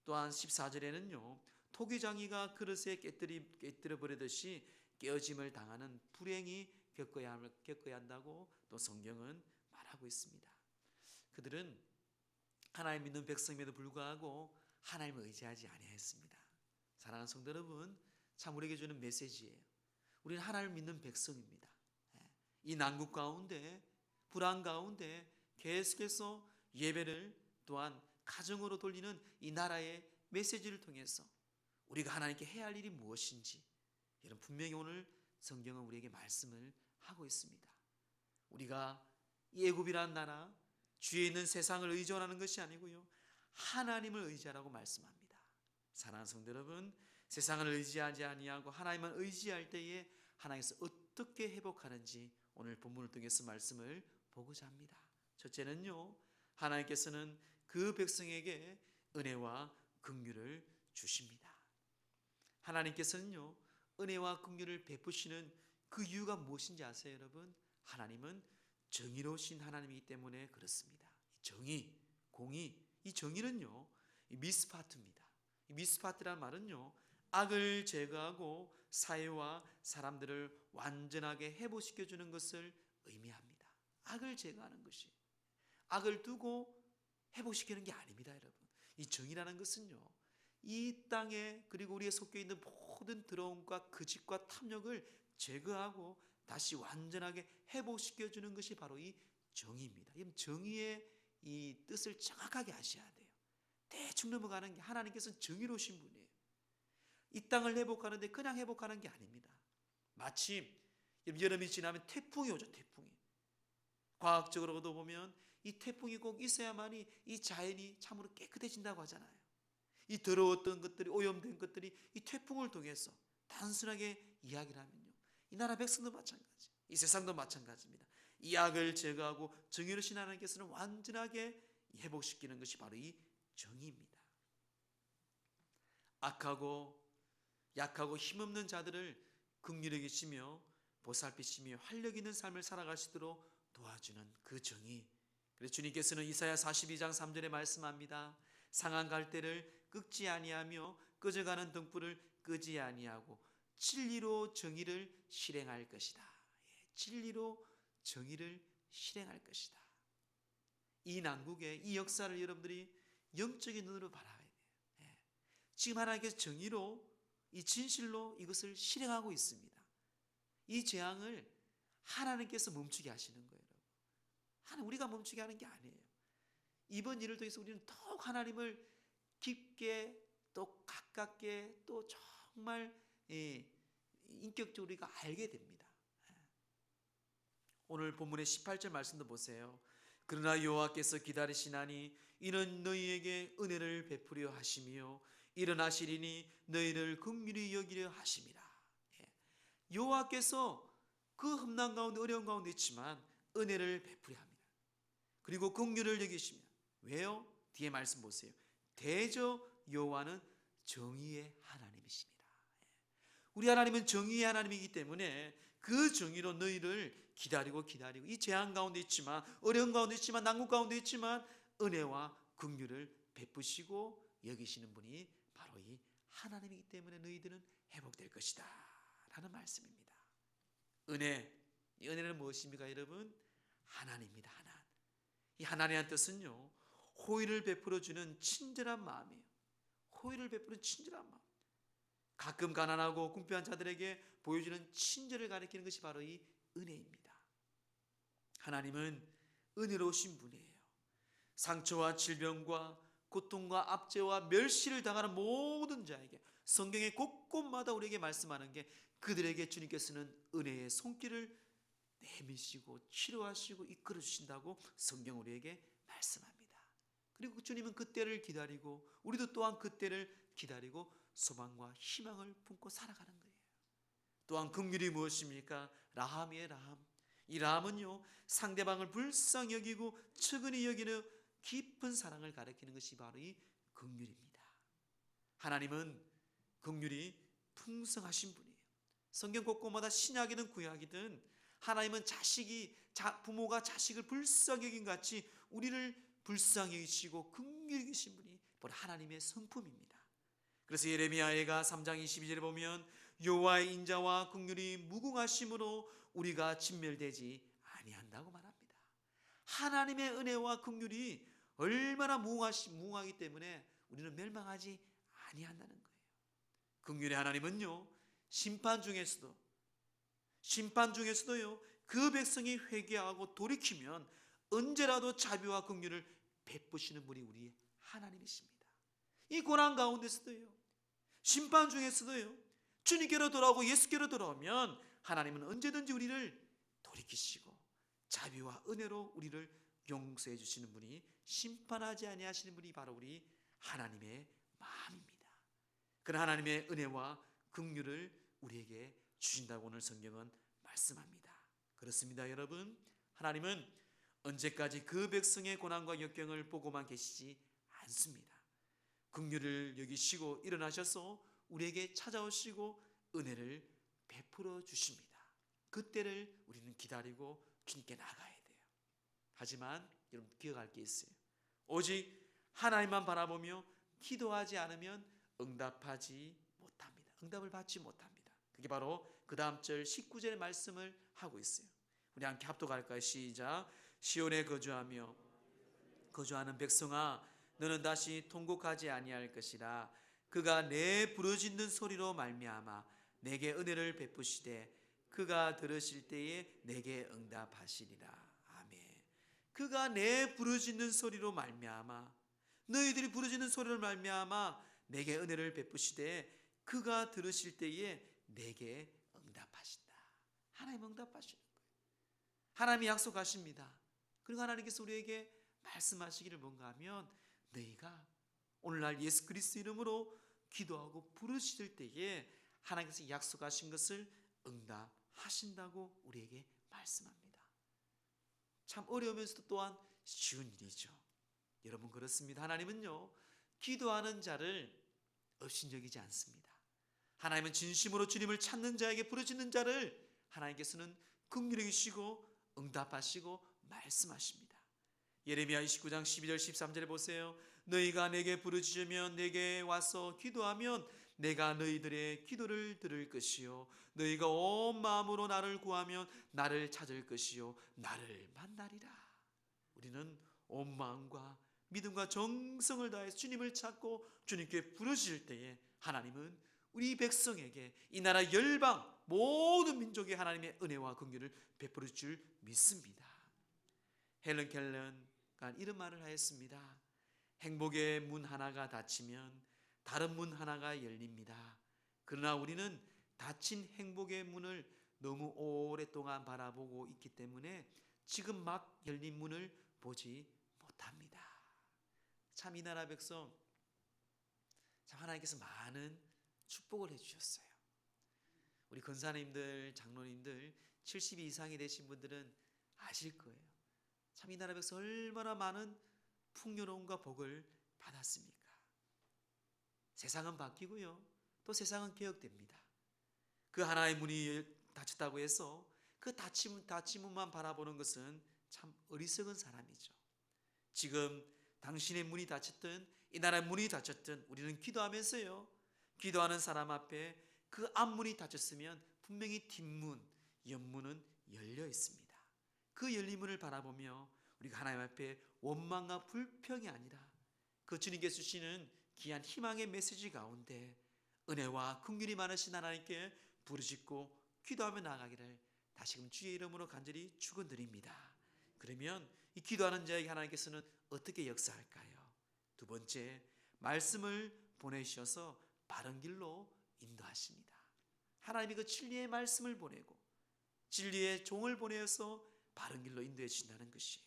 또한 14절에는요 토기장이가 그릇에 깨뜨려 버리듯이 깨어짐을 당하는 불행이 겪어야 한다고 또 성경은 말하고 있습니다. 그들은 하나님 믿는 백성임에도 불구하고 하나님을 의지하지 아니했습니다. 사랑하는 성도 여러분, 참 우리에게 주는 메시지예요. 우리는 하나님을 믿는 백성입니다. 이 난국 가운데 불안 가운데 계속해서 예배를 또한 가정으로 돌리는 이 나라의 메시지를 통해서 우리가 하나님께 해야 할 일이 무엇인지 여러분 분명히 오늘 성경은 우리에게 말씀을 하고 있습니다. 우리가 이 애굽이라는 나라 주위에 있는 세상을 의존하는 것이 아니고요 하나님을 의지하라고 말씀합니다. 사랑하는 성도 여러분, 세상을 의지하지 아니하고 하나님만 의지할 때에 하나님께서 어떻게 회복하는지 오늘 본문을 통해서 말씀을 보고자 합니다. 첫째는요 하나님께서는 그 백성에게 은혜와 긍휼을 주십니다. 하나님께서는요 은혜와 긍휼을 베푸시는 그 이유가 무엇인지 아세요 여러분? 하나님은 정의로우신 하나님이기 때문에 그렇습니다. 정의, 공의, 이 정의는요 미스파트입니다. 이 미스파트란 말은요 악을 제거하고 사회와 사람들을 완전하게 회복시켜주는 것을 의미합니다. 악을 제거하는 것이 악을 두고 회복시키는 게 아닙니다. 여러분, 이 정의라는 것은요 이 땅에 그리고 우리에 섞여 있는 모든 더러움과 거짓과 탐욕을 제거하고 다시 완전하게 회복시켜주는 것이 바로 이 정의입니다. 정의의 이 뜻을 정확하게 아셔야 돼요. 대충 넘어가는 게 하나님께서는 정의로우신 분이에요. 이 땅을 회복하는데 그냥 회복하는 게 아닙니다. 마침 여름이 지나면 태풍이 오죠. 태풍이. 과학적으로도 보면 이 태풍이 꼭 있어야만이 이 자연이 참으로 깨끗해진다고 하잖아요. 이 더러웠던 것들이 오염된 것들이 이 태풍을 통해서 단순하게 이야기를 하면요 이 나라 백성도 마찬가지, 이 세상도 마찬가지입니다. 이 악을 제거하고 정의로우신 하나님께서는 완전하게 회복시키는 것이 바로 이 정의입니다. 악하고 약하고 힘없는 자들을 긍휼히 계시며 보살피시며 활력 있는 삶을 살아가시도록 도와주는 그 정의. 그래서 주님께서는 이사야 42장 3절에 말씀합니다. 상한 갈대를 끄지 아니하며 꺼져가는 등불을 끄지 아니하고 진리로 정의를 실행할 것이다. 진리로 정의를 실행할 것이다. 이 난국의 이 역사를 여러분들이 영적인 눈으로 바라봐야 돼요. 지금 하나님께서 정의로 이 진실로 이것을 실행하고 있습니다. 이 재앙을 하나님께서 멈추게 하시는 거예요. 하나님, 우리가 멈추게 하는 게 아니에요. 이번 일을 통해서 우리는 더욱 하나님을 깊게 또 가깝게 또 정말 인격적으로 우리가 알게 됩니다. 오늘 본문의 18절 말씀도 보세요. 그러나 여호와께서 기다리시나니 이는 너희에게 은혜를 베푸려 하시며 일어나시리니 너희를 긍휼히 여기려 하심이라. 여호와께서 그 험난 가운데 어려운 가운데 있지만 은혜를 베푸려 합니다. 그리고 긍휼을 여기시며, 왜요? 뒤에 말씀 보세요. 대저 여호와는 정의의 하나님이십니다. 우리 하나님은 정의의 하나님이기 때문에 그 정의로 너희를 기다리고 이 재앙 가운데 있지만 어려운 가운데 있지만 난국 가운데 있지만 은혜와 긍휼을 베푸시고 여기시는 분이 바로 이 하나님이기 때문에 너희들은 회복될 것이다 라는 말씀입니다. 은혜, 이 은혜는 무엇입니까 여러분? 하나님입니다. 하나님. 이 하나님의 뜻은요 호의를 베풀어주는 친절한 마음이에요. 호의를 베푸는 친절한 마음. 가끔 가난하고 궁핍한 자들에게 보여주는 친절을 가리키는 것이 바로 이 은혜입니다. 하나님은 은혜로우신 분이에요. 상처와 질병과 고통과 압제와 멸시를 당하는 모든 자에게 성경의 곳곳마다 우리에게 말씀하는 게 그들에게 주님께서는 은혜의 손길을 내미시고 치료하시고 이끌어 주신다고 성경 우리에게 말씀합니다. 그리고 주님은 그 때를 기다리고 우리도 또한 그 때를 기다리고 소망과 희망을 품고 살아가는 거예요. 또한 긍휼이 무엇입니까? 라함이에요. 라함. 이 라함은요, 상대방을 불쌍히 여기고 측은히 여기는 깊은 사랑을 가리키는 것이 바로 이 긍휼입니다. 하나님은 긍휼이 풍성하신 분이에요. 성경 곳곳마다 신약이든 구약이든 하나님은 부모가 자식을 불쌍히 여긴 같이 우리를 불쌍히 여기시고 긍휼히 여기신 분이 바로 하나님의 성품입니다. 그래서 예레미야가 3장 22절에 보면 여호와의 인자와 긍휼이 무궁하심으로 우리가 진멸되지 아니한다고 말합니다. 하나님의 은혜와 긍휼이 얼마나 무궁하기 때문에 우리는 멸망하지 아니한다는 거예요. 긍휼의 하나님은요, 심판 중에서도요, 그 백성이 회개하고 돌이키면 언제라도 자비와 긍휼을 베푸시는 분이 우리 하나님이십니다. 이 고난 가운데서도요, 심판 중에서도요, 주님께로 돌아오고 예수께로 돌아오면 하나님은 언제든지 우리를 돌이키시고 자비와 은혜로 우리를 용서해 주시는 분이, 심판하지 아니하시는 분이 바로 우리 하나님의 마음입니다. 그런 하나님의 은혜와 긍휼을 우리에게 주신다고 오늘 성경은 말씀합니다. 그렇습니다, 여러분. 하나님은 언제까지 그 백성의 고난과 역경을 보고만 계시지 않습니다. 긍휼을 여기시고 일어나셔서 우리에게 찾아오시고 은혜를 베풀어 주십니다. 그때를 우리는 기다리고 주님께 나가야 돼요. 하지만 여러분, 기억할 게 있어요. 오직 하나님만 바라보며 기도하지 않으면 응답을 받지 못합니다. 그게 바로 그 다음 절 19절의 말씀을 하고 있어요. 우리 함께 합독할까요? 시작. 시온에 거주하는 백성아, 너는 다시 통곡하지 아니할 것이라. 그가 내 부르짖는 소리로 말미암아 내게 은혜를 베푸시되 그가 들으실 때에 내게 응답하시리라. 아멘. 그가 내 부르짖는 소리로 말미암아, 너희들이 부르짖는 소리로 말미암아 내게 은혜를 베푸시되 그가 들으실 때에 내게 응답하신다. 하나님 응답하시는 거예요. 하나님이 약속하십니다. 그리고 하나님께서 우리에게 말씀하시기를 뭔가 하면, 너희가 오늘날 예수 그리스도 이름으로 기도하고 부르실 때에 하나님께서 약속하신 것을 응답하신다고 우리에게 말씀합니다. 참 어려우면서도 또한 쉬운 일이죠. 여러분, 그렇습니다. 하나님은요, 기도하는 자를 업신여기지 않습니다. 하나님은 진심으로 주님을 찾는 자에게 부르짖는 자를 하나님께서는 긍휼히 여기시고 응답하시고 말씀하십니다. 예레미야 29장 12절 13절에 보세요. 너희가 내게 부르짖으면, 내게 와서 기도하면 내가 너희들의 기도를 들을 것이요 너희가 온 마음으로 나를 구하면 나를 찾을 것이요 나를 만나리라. 우리는 온 마음과 믿음과 정성을 다해서 주님을 찾고 주님께 부르짖을 때에 하나님은 우리 백성에게, 이 나라 열방 모든 민족의 하나님의 은혜와 긍휼을 베풀어 줄 믿습니다. 헬런 켈러가 이런 말을 하였습니다. 행복의 문 하나가 닫히면 다른 문 하나가 열립니다. 그러나 우리는 닫힌 행복의 문을 너무 오랫동안 바라보고 있기 때문에 지금 막 열린 문을 보지 못합니다. 참 이 나라 백성, 참 하나님께서 많은 축복을 해주셨어요. 우리 권사님들, 장로님들 70 이상이 되신 분들은 아실 거예요. 참 이 나라 백성 얼마나 많은 풍요로움과 복을 받았습니까? 세상은 바뀌고요, 또 세상은 개혁됩니다. 그 하나의 문이 닫혔다고 해서 그 닫힌 문만 바라보는 것은 참 어리석은 사람이죠. 지금 당신의 문이 닫혔든 이 나라의 문이 닫혔든 우리는 기도하면서요, 기도하는 사람 앞에 그 앞문이 닫혔으면 분명히 뒷문, 옆문은 열려 있습니다. 그 열린 문을 바라보며 우리가 하나님 앞에 원망과 불평이 아니라 그 주님께서 주시는 귀한 희망의 메시지 가운데 은혜와 긍휼이 많으신 하나님께 부르짖고 기도하며 나아가기를 다시금 주의 이름으로 간절히 축원드립니다. 그러면 이 기도하는 자에게 하나님께서는 어떻게 역사할까요? 두 번째, 말씀을 보내셔서 바른 길로 인도하십니다. 하나님이 그 진리의 말씀을 보내고 진리의 종을 보내어서 바른 길로 인도해 주신다는 것이에요.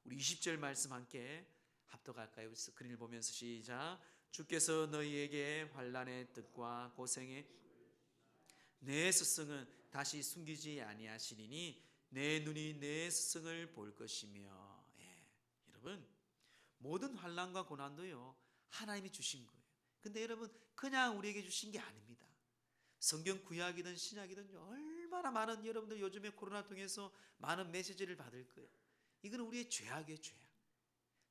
우리 20절 말씀 함께 합독할까요? 그림을 보면서 시작. 주께서 너희에게 환난의 뜻과 고생의 내 스승은 다시 숨기지 아니하시리니 내 눈이 내 스승을 볼 것이며. 여러분, 모든 환난과 고난도요 하나님이 주신 거예요. 근데 여러분, 그냥 우리에게 주신 게 아닙니다. 성경 구약이든 신약이든 얼마나 많은, 여러분들 요즘에 코로나 통해서 많은 메시지를 받을 거예요. 이건 우리의 죄악이에요.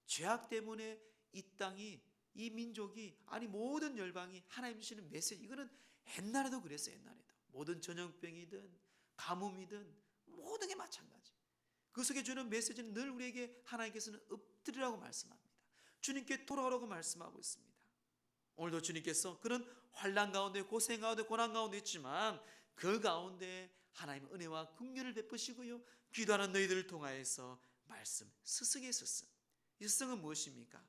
죄악 때문에 이 땅이, 이 민족이, 아니 모든 열방이 하나님 주시는 메시지, 이거는 옛날에도 그랬어요. 옛날에도 모든 전염병이든 가뭄이든 모든 게 마찬가지. 그 속에 주는 메시지는 늘 우리에게 하나님께서는 엎드리라고 말씀합니다. 주님께 돌아오라고 말씀하고 있습니다. 오늘도 주님께서 그런 환난 가운데, 고생 가운데, 고난 가운데 있지만 그 가운데 하나님의 은혜와 긍휼을 베푸시고요, 기도하는 너희들을 통하여서 말씀, 스승의 스승. 이 스승은 무엇입니까?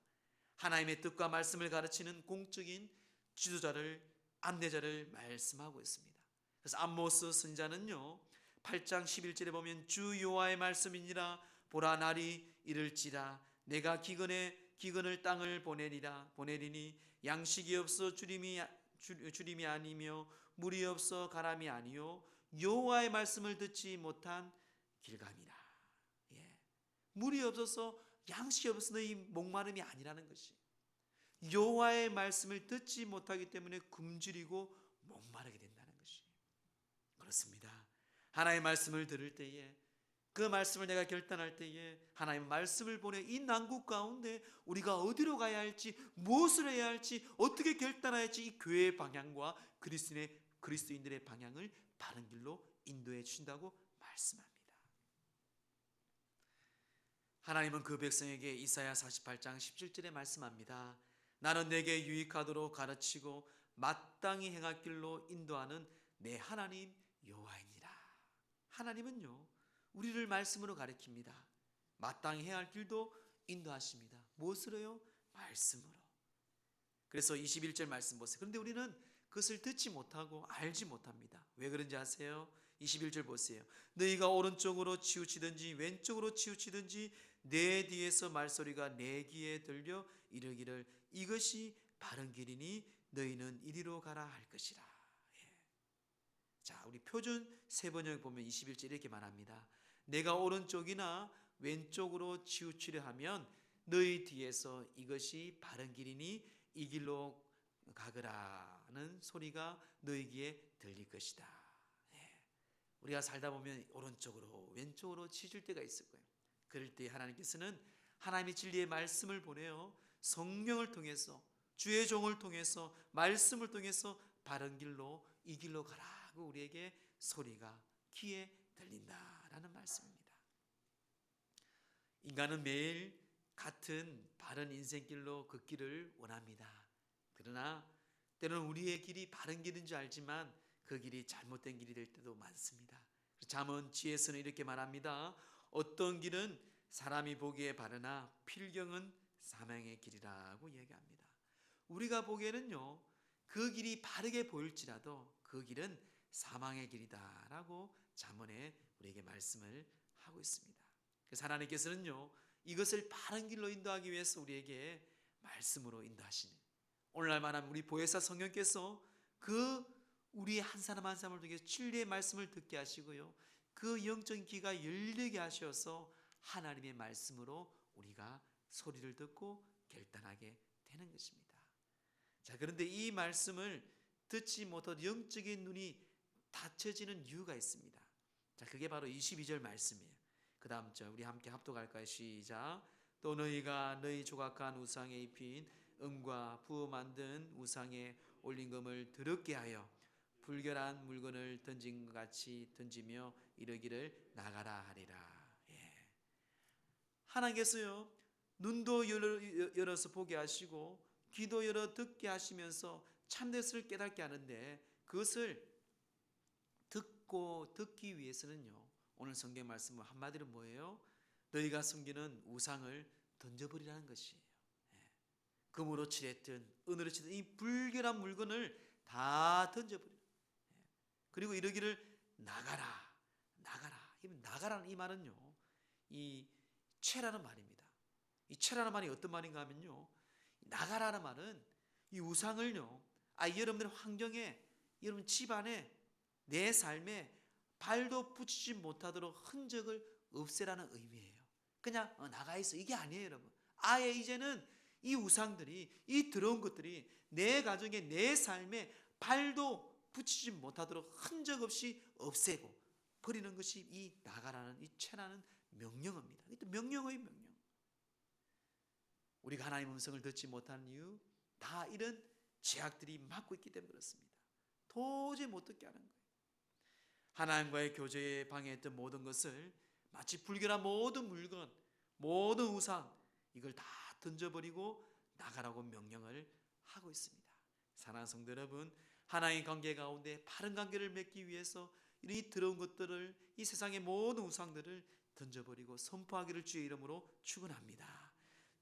하나님의 뜻과 말씀을 가르치는 공적인 지도자를, 안내자를 말씀하고 있습니다. 그래서 아모스 선지자는요 8장 11절에 보면 주 여호와의 말씀이니라. 보라, 날이 이를지라. 내가 기근을 땅을 보내리니 양식이 없어 주림이 아니며 물이 없어 가람이 아니요 여호와의 말씀을 듣지 못한 길감이라. 물이 없어서, 양식이 없어서 너희 목마름이 아니라는 것이, 여호와의 말씀을 듣지 못하기 때문에 굶주리고 목마르게 된다는 것이. 그렇습니다. 하나님의 말씀을 들을 때에, 그 말씀을 내가 결단할 때에 하나님의 말씀을 보내 이 난국 가운데 우리가 어디로 가야 할지, 무엇을 해야 할지, 어떻게 결단해야 할지, 이 교회의 방향과 그리스도인들의 방향을 바른 길로 인도해 주신다고 말씀합니다. 하나님은 그 백성에게 이사야 48장 17절에 말씀합니다. 나는 내게 유익하도록 가르치고 마땅히 행할 길로 인도하는 내 하나님 여호와이니라. 하나님은요 우리를 말씀으로 가르칩니다. 마땅히 행할 길도 인도하십니다. 무엇으로요? 말씀으로. 그래서 21절 말씀 보세요. 그런데 우리는 그것을 듣지 못하고 알지 못합니다. 왜 그런지 아세요? 21절 보세요. 너희가 오른쪽으로 치우치든지 왼쪽으로 치우치든지 내 뒤에서 말소리가 내 귀에 들려 이르기를 이것이 바른 길이니 너희는 이리로 가라 할 것이라. 자, 우리 표준 세번역 보면 21절 이렇게 말합니다. 내가 오른쪽이나 왼쪽으로 치우치려 하면 너희 뒤에서 이것이 바른 길이니 이 길로 가거라는 소리가 너희 귀에 들릴 것이다. 우리가 살다 보면 오른쪽으로 왼쪽으로 치질 때가 있을 거예요. 그럴 때 하나님께서는 하나님의 진리의 말씀을 보내요 성령을 통해서, 주의 종을 통해서, 말씀을 통해서 바른 길로, 이 길로 가라고 우리에게 소리가 귀에 들린다라는 말씀입니다. 인간은 매일 같은 바른 인생길로 걷기를 원합니다. 그러나 때로는 우리의 길이 바른 길인 줄 알지만 그 길이 잘못된 길이 될 때도 많습니다. 잠언 지혜서는 이렇게 말합니다. 어떤 길은 사람이 보기에 바르나 필경은 사망의 길이라고 얘기합니다. 우리가 보기에는요 그 길이 바르게 보일지라도 그 길은 사망의 길이다라고 잠언에 우리에게 말씀을 하고 있습니다. 그래서 하나님께서는요 이것을 바른 길로 인도하기 위해서 우리에게 말씀으로 인도하시는, 오늘날 말하면 우리 보혜사 성령께서 그 우리 한 사람 한 사람을 통해 진리의 말씀을 듣게 하시고요 그 영적인 귀가 열리게 하셔서 하나님의 말씀으로 우리가 소리를 듣고 결단하게 되는 것입니다. 자, 그런데 이 말씀을 듣지 못하고 영적인 눈이 닫혀지는 이유가 있습니다. 자, 그게 바로 22절 말씀이에요. 그 다음 절 우리 함께 합독할까요? 시작. 또 너희가 너희 조각한 우상에 입힌 은과 부 만든 우상에 올린 금을 더럽게 하여 불결한 물건을 던진 것 같이 던지며 이르기를 나가라 하리라. 하나님께서요 눈도 열어서 보게 하시고 귀도 열어 듣게 하시면서 참되스를 깨닫게 하는데, 그것을 듣기 위해서는요 오늘 성경 말씀은 한마디로 뭐예요? 너희가 숨기는 우상을 던져버리라는 것이에요. 금으로 칠했든 은으로 칠했든 이 불결한 물건을 다 던져버려. 그리고 이러기를 나가라. 나가라는 이 말은요 이 채라는 말입니다. 이 채라는 말이 어떤 말인가 하면요 나가라는 말은 이 우상을요, 여러분들의 환경에, 여러분 집안에, 내 삶에 발도 붙이지 못하도록 흔적을 없애라는 의미예요. 그냥 나가 있어, 이게 아니에요, 여러분. 아예 이제는 이 우상들이, 이 더러운 것들이 내 가정에, 내 삶에 발도 붙이지 못하도록 흔적 없이 없애고 버리는 것이 이 나가라는, 이 채라는 명령어입니다. 이것도 명령어의 명령. 우리가 하나님의 음성을 듣지 못하는 이유, 다 이런 죄악들이 막고 있기 때문에 그렇습니다. 도저히 못 듣게 하는 거예요. 하나님과의 교제에 방해했던 모든 것을 마치 불결한 모든 물건, 모든 우상, 이걸 다 던져버리고 나가라고 명령을 하고 있습니다. 사랑하는 성도 여러분, 하나님의 관계 가운데 바른 관계를 맺기 위해서 이 더러운 것들을, 이 세상의 모든 우상들을 던져버리고 선포하기를 주의 이름으로 축원합니다.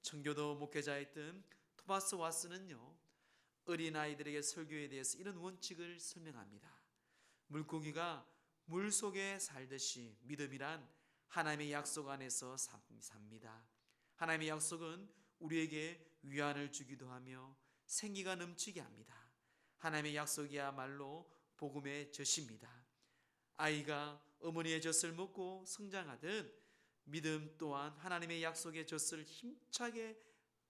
청교도 목회자였던 토마스 왓슨은요, 어린아이들에게 설교에 대해서 이런 원칙을 설명합니다. 물고기가 물속에 살듯이 믿음이란 하나님의 약속 안에서 삽니다. 하나님의 약속은 우리에게 위안을 주기도 하며 생기가 넘치게 합니다. 하나님의 약속이야말로 복음의 젖입니다. 아이가 어머니의 젖을 먹고 성장하듯 믿음 또한 하나님의 약속의 젖을 힘차게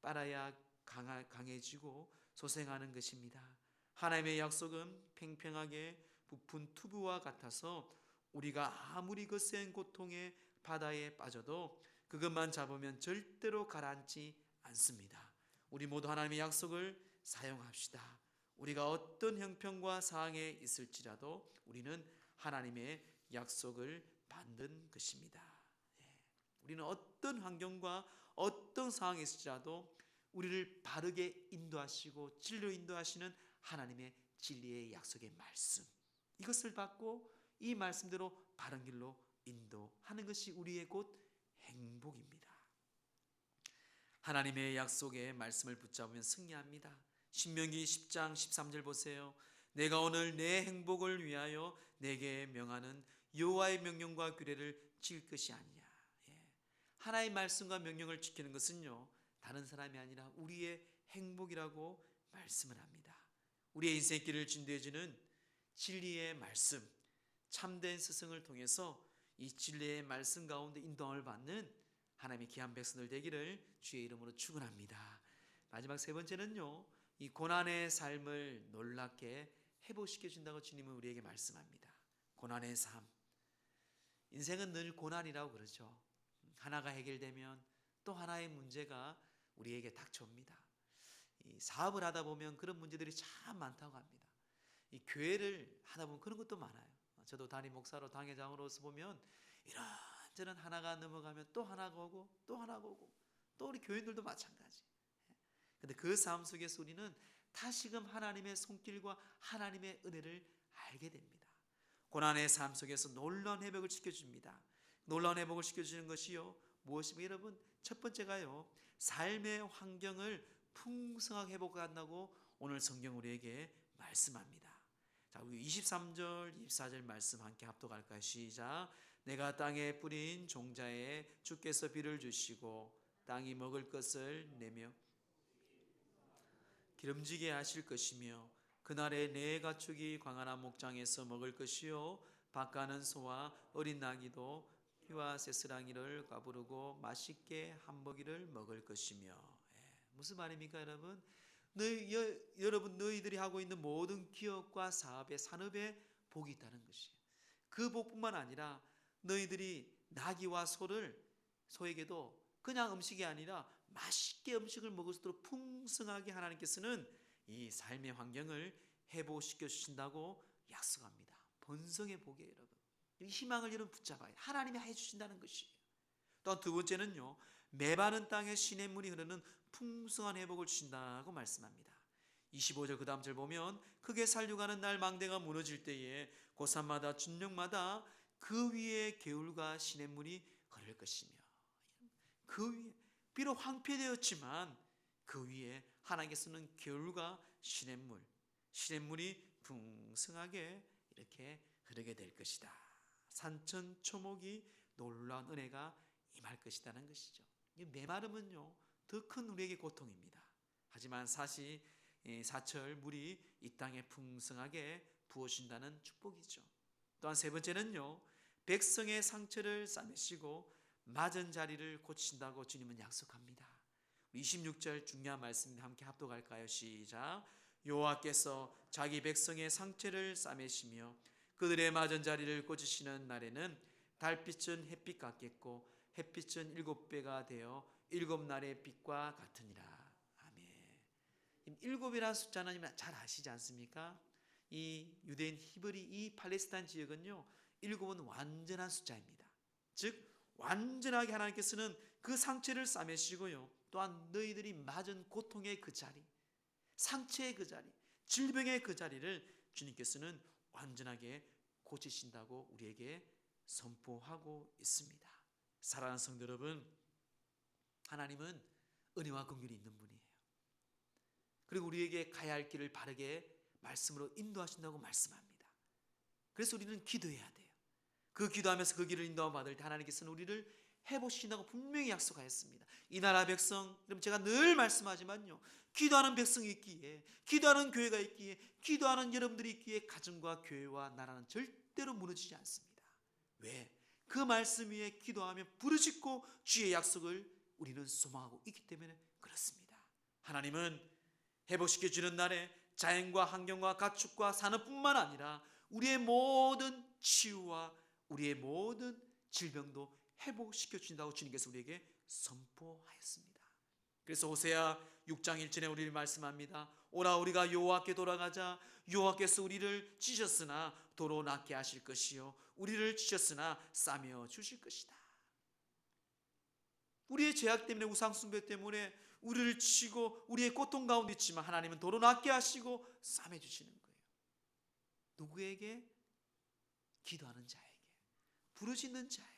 빨아야 강해지고 소생하는 것입니다. 하나님의 약속은 팽팽하게 부푼 투구와 같아서 우리가 아무리 거센 고통의 바다에 빠져도 그것만 잡으면 절대로 가라앉지 않습니다. 우리 모두 하나님의 약속을 사용합시다. 우리가 어떤 형편과 상황에 있을지라도 우리는 하나님의 약속을 받는 것입니다. 우리는 어떤 환경과 어떤 상황에 있을지라도 우리를 바르게 인도하시고 진리로 인도하시는 하나님의 진리의 약속의 말씀, 이것을 받고 이 말씀대로 바른 길로 인도하는 것이 우리의 곧 행복입니다. 하나님의 약속의 말씀을 붙잡으면 승리합니다. 신명기 10장 13절 보세요. 내가 오늘 내 행복을 위하여 내게 명하는 여호와의 명령과 규례를 지킬 것이 아니냐. 하나님의 말씀과 명령을 지키는 것은요, 다른 사람이 아니라 우리의 행복이라고 말씀을 합니다. 우리의 인생 길을 진도해주는 진리의 말씀, 참된 스승을 통해서 이 진리의 말씀 가운데 인도함을 받는 하나님의 귀한 백성들 되기를 주의 이름으로 축원합니다. 마지막 세 번째는요, 이 고난의 삶을 놀랍게 회복시켜 준다고 주님은 우리에게 말씀합니다. 고난의 삶, 인생은 늘 고난이라고 그러죠. 하나가 해결되면 또 하나의 문제가 우리에게 닥쳐옵니다. 이 사업을 하다 보면 그런 문제들이 참 많다고 합니다. 이 교회를 하다 보면 그런 것도 많아요. 저도 담임 목사로 당회장으로서 보면 이런저런 하나가 넘어가면 또 하나가 오고 또 하나가 오고, 또 우리 교인들도 마찬가지. 근데 그 삶 속에서 우리는 다시금 하나님의 손길과 하나님의 은혜를 알게 됩니다. 고난의 삶 속에서 놀라운 회복을 시켜줍니다. 놀라운 회복을 시켜주는 것이요, 무엇이며 여러분, 첫 번째가요, 삶의 환경을 풍성하게 회복한다고 오늘 성경 우리에게 말씀합니다. 자, 우리 23절 24절 말씀 함께 합독할까요? 시작. 내가 땅에 뿌린 종자에 주께서 비를 주시고 땅이 먹을 것을 내며 기름지게 하실 것이며 그날에 내 가축이 광활한 목장에서 먹을 것이요 밭가는 소와 어린 나귀도 피와 새스랑이를 까부르고 맛있게 한 먹이를 먹을 것이며. 무슨 말입니까, 여러분? 여러분 너희들이 하고 있는 모든 기업과 사업에, 산업에 복이 있다는 것이에요. 그 복뿐만 아니라 너희들이 나귀와 소에게도 그냥 음식이 아니라 맛있게 음식을 먹을 수 있도록 풍성하게 하나님께서는 이 삶의 환경을 회복시켜 주신다고 약속합니다. 번성의 복이에요, 여러분. 이 희망을 여러분 붙잡아야 하나님이 해주신다는 것이에요. 또 두 번째는요, 메마른 땅에 시냇물이 흐르는 풍성한 회복을 주신다고 말씀합니다. 25절 그 다음 절 보면 크게 살려가는 날 망대가 무너질 때에 고산마다 준령마다 그 위에 개울과 시냇물이 흐를 것이며, 그 위에 비록 황폐되었지만 그 위에 하나님께서는 개울과 시냇물이 풍성하게 이렇게 흐르게 될 것이다. 산천초목이 놀라운 은혜가 임할 것이라는 것이죠. 이 메마름은요, 더 큰 우리에게 고통입니다. 하지만 사실 사철 물이 이 땅에 풍성하게 부어진다는 축복이죠. 또한 세 번째는요, 백성의 상처를 싸매시고 맞은 자리를 고친다고 주님은 약속합니다. 26절 중요한 말씀 함께 합독할까요? 시작. 여호와께서 자기 백성의 상처를 싸매시며 그들의 맞은 자리를 고치시는 날에는 달빛은 햇빛 같겠고 햇빛은 7배가 되어 7날의 빛과 같으니라. 아멘. 7이라는 숫자는 잘 아시지 않습니까? 이 유대인 히브리 이 팔레스타인 지역은요, 7은 완전한 숫자입니다. 즉 완전하게 하나님께서는 그 상처를 싸매시고요, 또한 너희들이 맞은 고통의 그 자리, 상처의 그 자리, 질병의 그 자리를 주님께서는 완전하게 고치신다고 우리에게 선포하고 있습니다. 사랑하는 성도 여러분, 하나님은 은혜와 긍휼이 있는 분이에요. 그리고 우리에게 가야 할 길을 바르게 말씀으로 인도하신다고 말씀합니다. 그래서 우리는 기도해야 돼요. 그 기도하면서 그 길을 인도함 받을 때 하나님께서는 우리를 해보신다고 분명히 약속하였습니다. 이 나라 백성, 그럼 제가 늘 말씀하지만요, 기도하는 백성이 있기에, 기도하는 교회가 있기에, 기도하는 여러분들이 있기에 가정과 교회와 나라는 절대로 무너지지 않습니다. 왜? 그 말씀 위에 기도하며 부르짖고 주의 약속을 우리는 소망하고 있기 때문에 그렇습니다. 하나님은 회복시켜주는 날에 자연과 환경과 가축과 산업뿐만 아니라 우리의 모든 치유와 우리의 모든 질병도 회복시켜 주신다고 주님께서 우리에게 선포하였습니다. 그래서 호세아 6장 1절에 우리를 말씀합니다. 오라 우리가 여호와께 돌아가자. 여호와께서 우리를 찢으셨으나 도로 낫게 하실 것이요 우리를 찢으셨으나 싸매어 주실 것이다. 우리의 죄악 때문에, 우상 숭배 때문에 우리를 치고 우리의 고통 가운데 있지만 하나님은 도로 낫게 하시고 싸매 주시는 거예요. 누구에게? 기도하는 자에게, 부르짖는 자에게.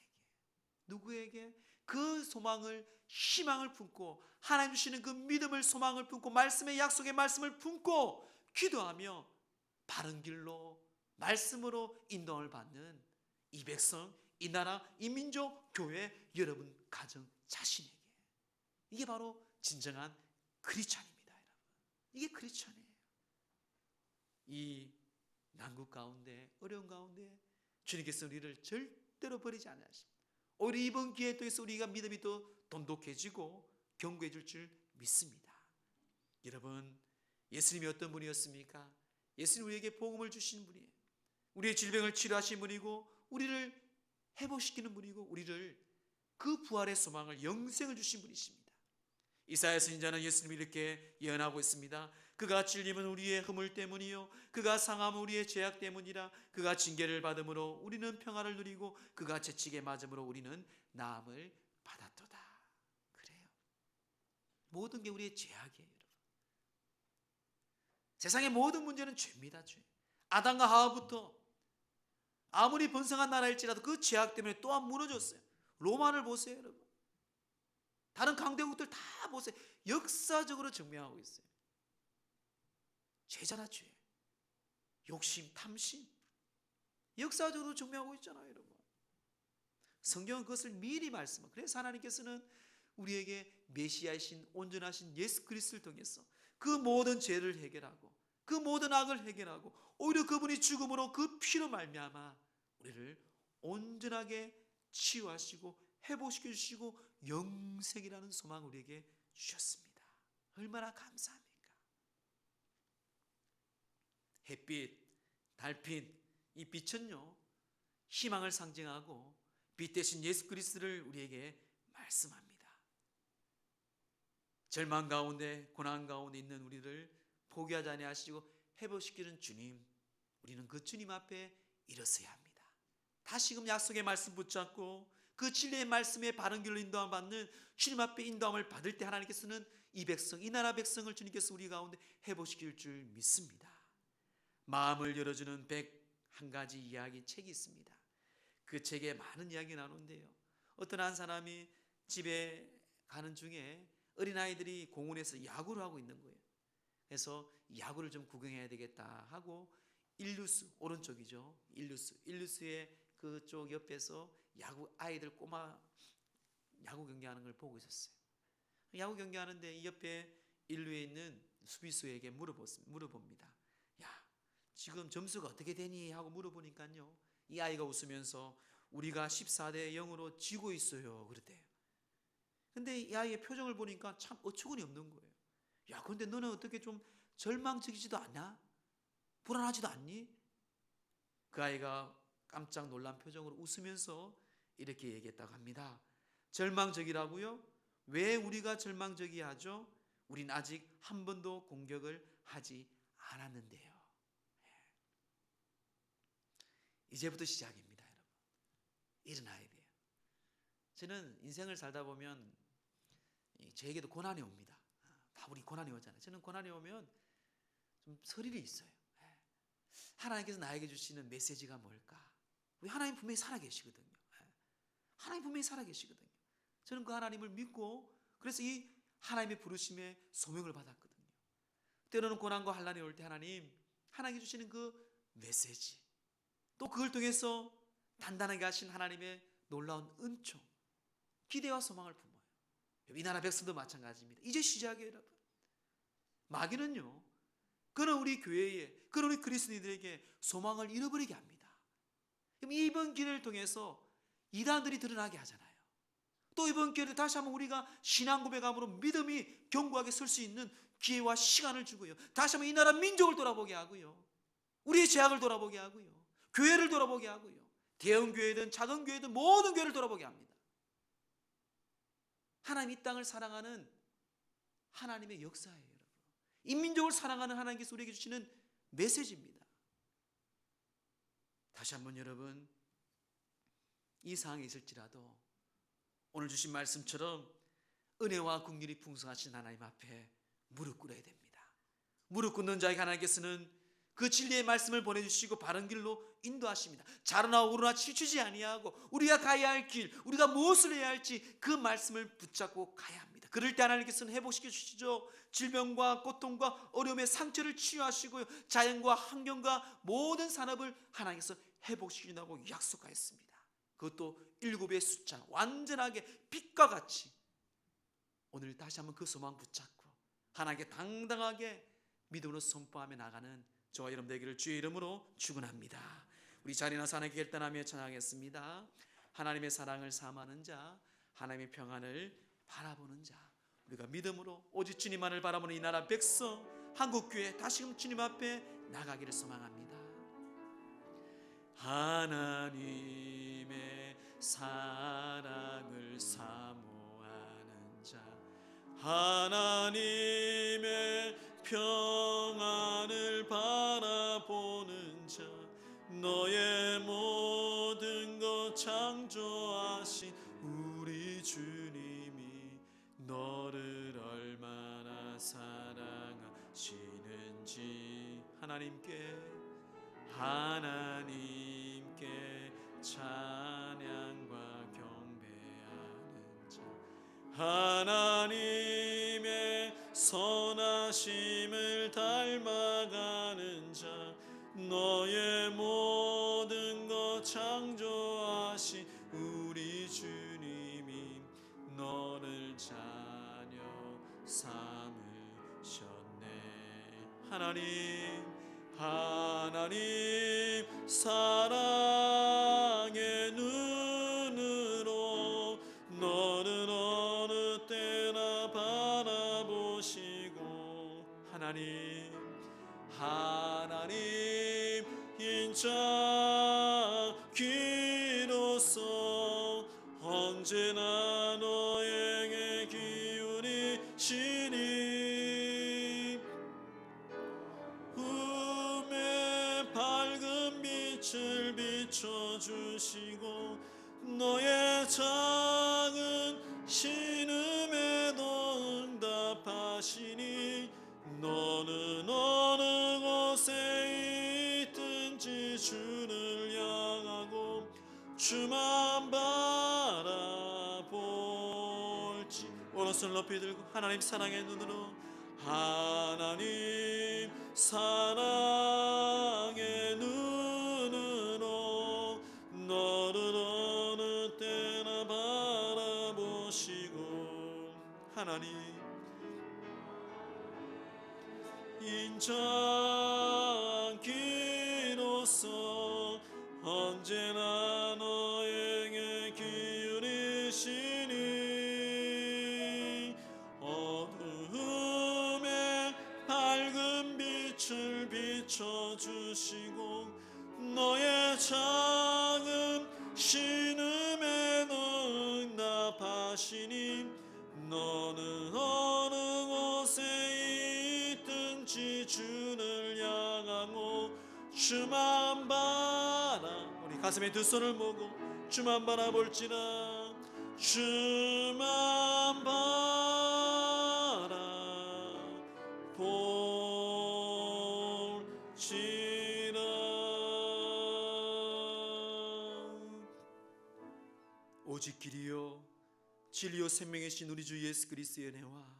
누구에게? 그 소망을, 희망을 품고 하나님 주시는 그 믿음을, 소망을 품고 말씀의 약속의 말씀을 품고 기도하며 바른 길로 말씀으로 인도함을 받는 이 백성, 이 나라, 이 민족, 교회, 여러분 가정 자신에게, 이게 바로 진정한 크리스찬입니다. 여러분, 이게 크리스찬이에요. 이 난국 가운데, 어려운 가운데 주님께서 우리를 절대로 버리지 않으십니다. 오히려 이번 기회에 통해서 우리가 믿음이 더 돈독해지고 견고해질 줄 믿습니다. 여러분, 예수님이 어떤 분이었습니까? 예수님 우리에게 복음을 주신 분이에요. 우리의 질병을 치료하신 분이고 우리를 회복시키는 분이고 우리를 그 부활의 소망을, 영생을 주신 분이십니다. 이사야 선지자는 예수님이 이렇게 예언하고 있습니다. 그가 찔림은 우리의 허물 때문이요 그가 상함은 우리의 죄악 때문이라. 그가 징계를 받음으로 우리는 평화를 누리고 그가 채찍에 맞음으로 우리는 나음을 받았도다. 그래요. 모든 게 우리의 죄악이에요. 여러분. 세상의 모든 문제는 죄입니다. 죄. 아담과 하와부터 아무리 번성한 나라일지라도 그 죄악 때문에 또한 무너졌어요. 로마를 보세요. 여러분. 다른 강대국들 다 보세요. 역사적으로 증명하고 있어요. 죄잖아, 죄. 욕심, 탐심. 역사적으로 증명하고 있잖아요, 여러분. 성경은 그것을 미리 말씀하고, 그래서 하나님께서는 우리에게 메시아이신 온전하신 예수 그리스도를 통해서 그 모든 죄를 해결하고 그 모든 악을 해결하고 오히려 그분이 죽음으로 그 피로 말미암아 우리를 온전하게 치유하시고 회복시켜 주시고 영생이라는 소망을 우리에게 주셨습니다. 얼마나 감사합니까? 햇빛, 달빛, 이 빛은요 희망을 상징하고 빛 대신 예수 그리스도를 우리에게 말씀합니다. 절망 가운데, 고난 가운데 있는 우리를 포기하지 아니하시고 회복시키는 주님, 우리는 그 주님 앞에 일어서야 합니다. 다시금 약속의 말씀 붙잡고 그 진리의 말씀에 바른 길로 인도함 받는 주님 앞에 인도함을 받을 때 하나님께서는 이 백성, 이 나라 백성을 주님께서 우리 가운데 회복시킬 줄 믿습니다. 마음을 열어주는 101가지 이야기 책이 있습니다. 그 책에 많은 이야기 나누는데요, 어떤 한 사람이 집에 가는 중에 어린아이들이 공원에서 야구를 하고 있는 거예요. 그래서 야구를 좀 구경해야 되겠다 하고 일루스, 오른쪽이죠, 일루스의 그쪽 옆에서 야구 아이들 꼬마 야구 경기하는 걸 보고 있었어요. 야구 경기하는데 이 옆에 일루에 있는 수비수에게 물어봅니다. 야, 지금 점수가 어떻게 되니? 하고 물어보니까요, 이 아이가 웃으면서 우리가 14대 0으로 지고 있어요 그랬대요. 근데 이 아이의 표정을 보니까 참 어처구니 없는 거예요. 야, 그런데 너는 어떻게 좀 절망적이지도 않냐? 불안하지도 않니? 그 아이가 깜짝 놀란 표정으로 웃으면서 이렇게 얘기했다고 합니다. 절망적이라고요? 왜 우리가 절망적이야 하죠? 우린 아직 한 번도 공격을 하지 않았는데요. 이제부터 시작입니다, 여러분. 일어나야 돼요. 저는 인생을 살다 보면 저에게도 고난이 옵니다. 다 우리 고난이 오잖아요. 저는 고난이 오면 좀 스릴이 있어요. 하나님께서 나에게 주시는 메시지가 뭘까? 우리 하나님 분명히 살아계시거든요. 하나님 분명히 살아계시거든요. 저는 그 하나님을 믿고 그래서 이 하나님의 부르심에 소명을 받았거든요. 때로는 고난과 환난이 올 때 하나님께 주시는 그 메시지, 또 그걸 통해서 단단하게 하신 하나님의 놀라운 은총, 기대와 소망을 품어요. 이 나라 백성도 마찬가지입니다. 이제 시작이에요, 여러분. 마귀는요, 그는 우리 교회에, 그는 우리 그리스도인들에게 소망을 잃어버리게 합니다. 그럼 이번 기회를 통해서 이단들이 드러나게 하잖아요. 또 이번 기회를 다시 한번 우리가 신앙 고백함으로 믿음이 견고하게 설 수 있는 기회와 시간을 주고요. 다시 한번 이 나라 민족을 돌아보게 하고요. 우리의 죄악을 돌아보게 하고요. 교회를 돌아보게 하고요. 대형 교회든 작은 교회든 모든 교회를 돌아보게 합니다. 하나님 이 땅을 사랑하는 하나님의 역사예요, 여러분. 인민족을 사랑하는 하나님께서 우리에게 주시는 메시지입니다. 다시 한번 여러분, 이 상황에 있을지라도 오늘 주신 말씀처럼 은혜와 긍휼이 풍성하신 하나님 앞에 무릎 꿇어야 됩니다. 무릎 꿇는 자에게 하나님께서는 그 진리의 말씀을 보내주시고 바른 길로 인도하십니다. 좌로나 우로나 치추지 아니하고 우리가 가야 할 길, 우리가 무엇을 해야 할지 그 말씀을 붙잡고 가야 합니다. 그럴 때 하나님께서는 회복시켜 주시죠. 질병과 고통과 어려움의 상처를 치유하시고요, 자연과 환경과 모든 산업을 하나님께서 회복시킨다고 약속하였습니다. 그것도 7의 숫자, 완전하게 빛과 같이. 오늘 다시 한번 그 소망 붙잡고 하나님께 당당하게 믿음으로 선포하며 나가는 저와 여러분 되기를 주의 이름으로 축원합니다. 우리 자리나서 하나님께 결단하며 찬양하겠습니다. 하나님의 사랑을 사모하는 자, 하나님의 평안을 바라보는 자, 우리가 믿음으로 오직 주님만을 바라보는 이 나라 백성, 한국교회 다시금 주님 앞에 나가기를 소망합니다. 하나님의 사랑을 사모하는 자, 하나님의 평안을 바라보는 자, 너의 모든 것 창조하신 우리 주님이 너를 얼마나 사랑하시는지 하나님께 찬양과 경배하는 자, 하나님의 선하심을 닮아가는 자, 너의 모든 것 창조하신 우리 주님이 너를 자녀 삼으셨네. 하나님 사랑의 눈으로 너는 어느 때나 바라보시고, 하나님 인자귀로서 언제나 너에게 기울이시니 음의 밝은 빛을 비춰주시고 너의 작은 신음에도 응답하시니 너는 어느 곳에 있든지 주를 향하고 주만 바라볼지. 오른손 높이 들고 하나님 사랑의 눈으로, 하나님 사랑의 눈으로 너를 어느 때나 바라보시고, 하나님 인자기로서 언제나 너에게 기울이시니 어두움에 밝은 빛을 비춰주시고 너의 작은 신음에 응답하시니 너는 어느 곳에 있든지 주를 향하고 주만 바라. 우리 가슴에 두 손을 모으고 주만 바라볼지라. 주만 바라볼지라. 오직 길이요 진리요 생명이신 우리 주 예수 그리스도의 은혜와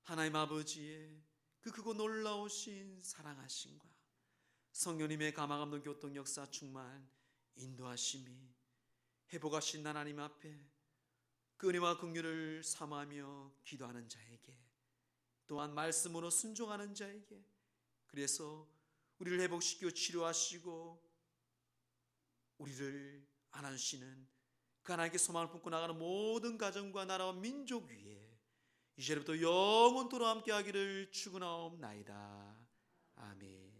하나님 아버지의 그 크고 놀라우신 사랑하심과 성령님의 감화감동 교통 역사 충만 인도하심이 회복하신 하나님 앞에 그 은혜와 긍휼을 사모하며 기도하는 자에게, 또한 말씀으로 순종하는 자에게, 그래서 우리를 회복시키고 치료하시고 우리를 안아주시는 그 하나님께 소망을 품고 나가는 모든 가정과 나라와 민족 위에 이제부터 영원토록 함께하기를 축원하옵나이다. 아멘.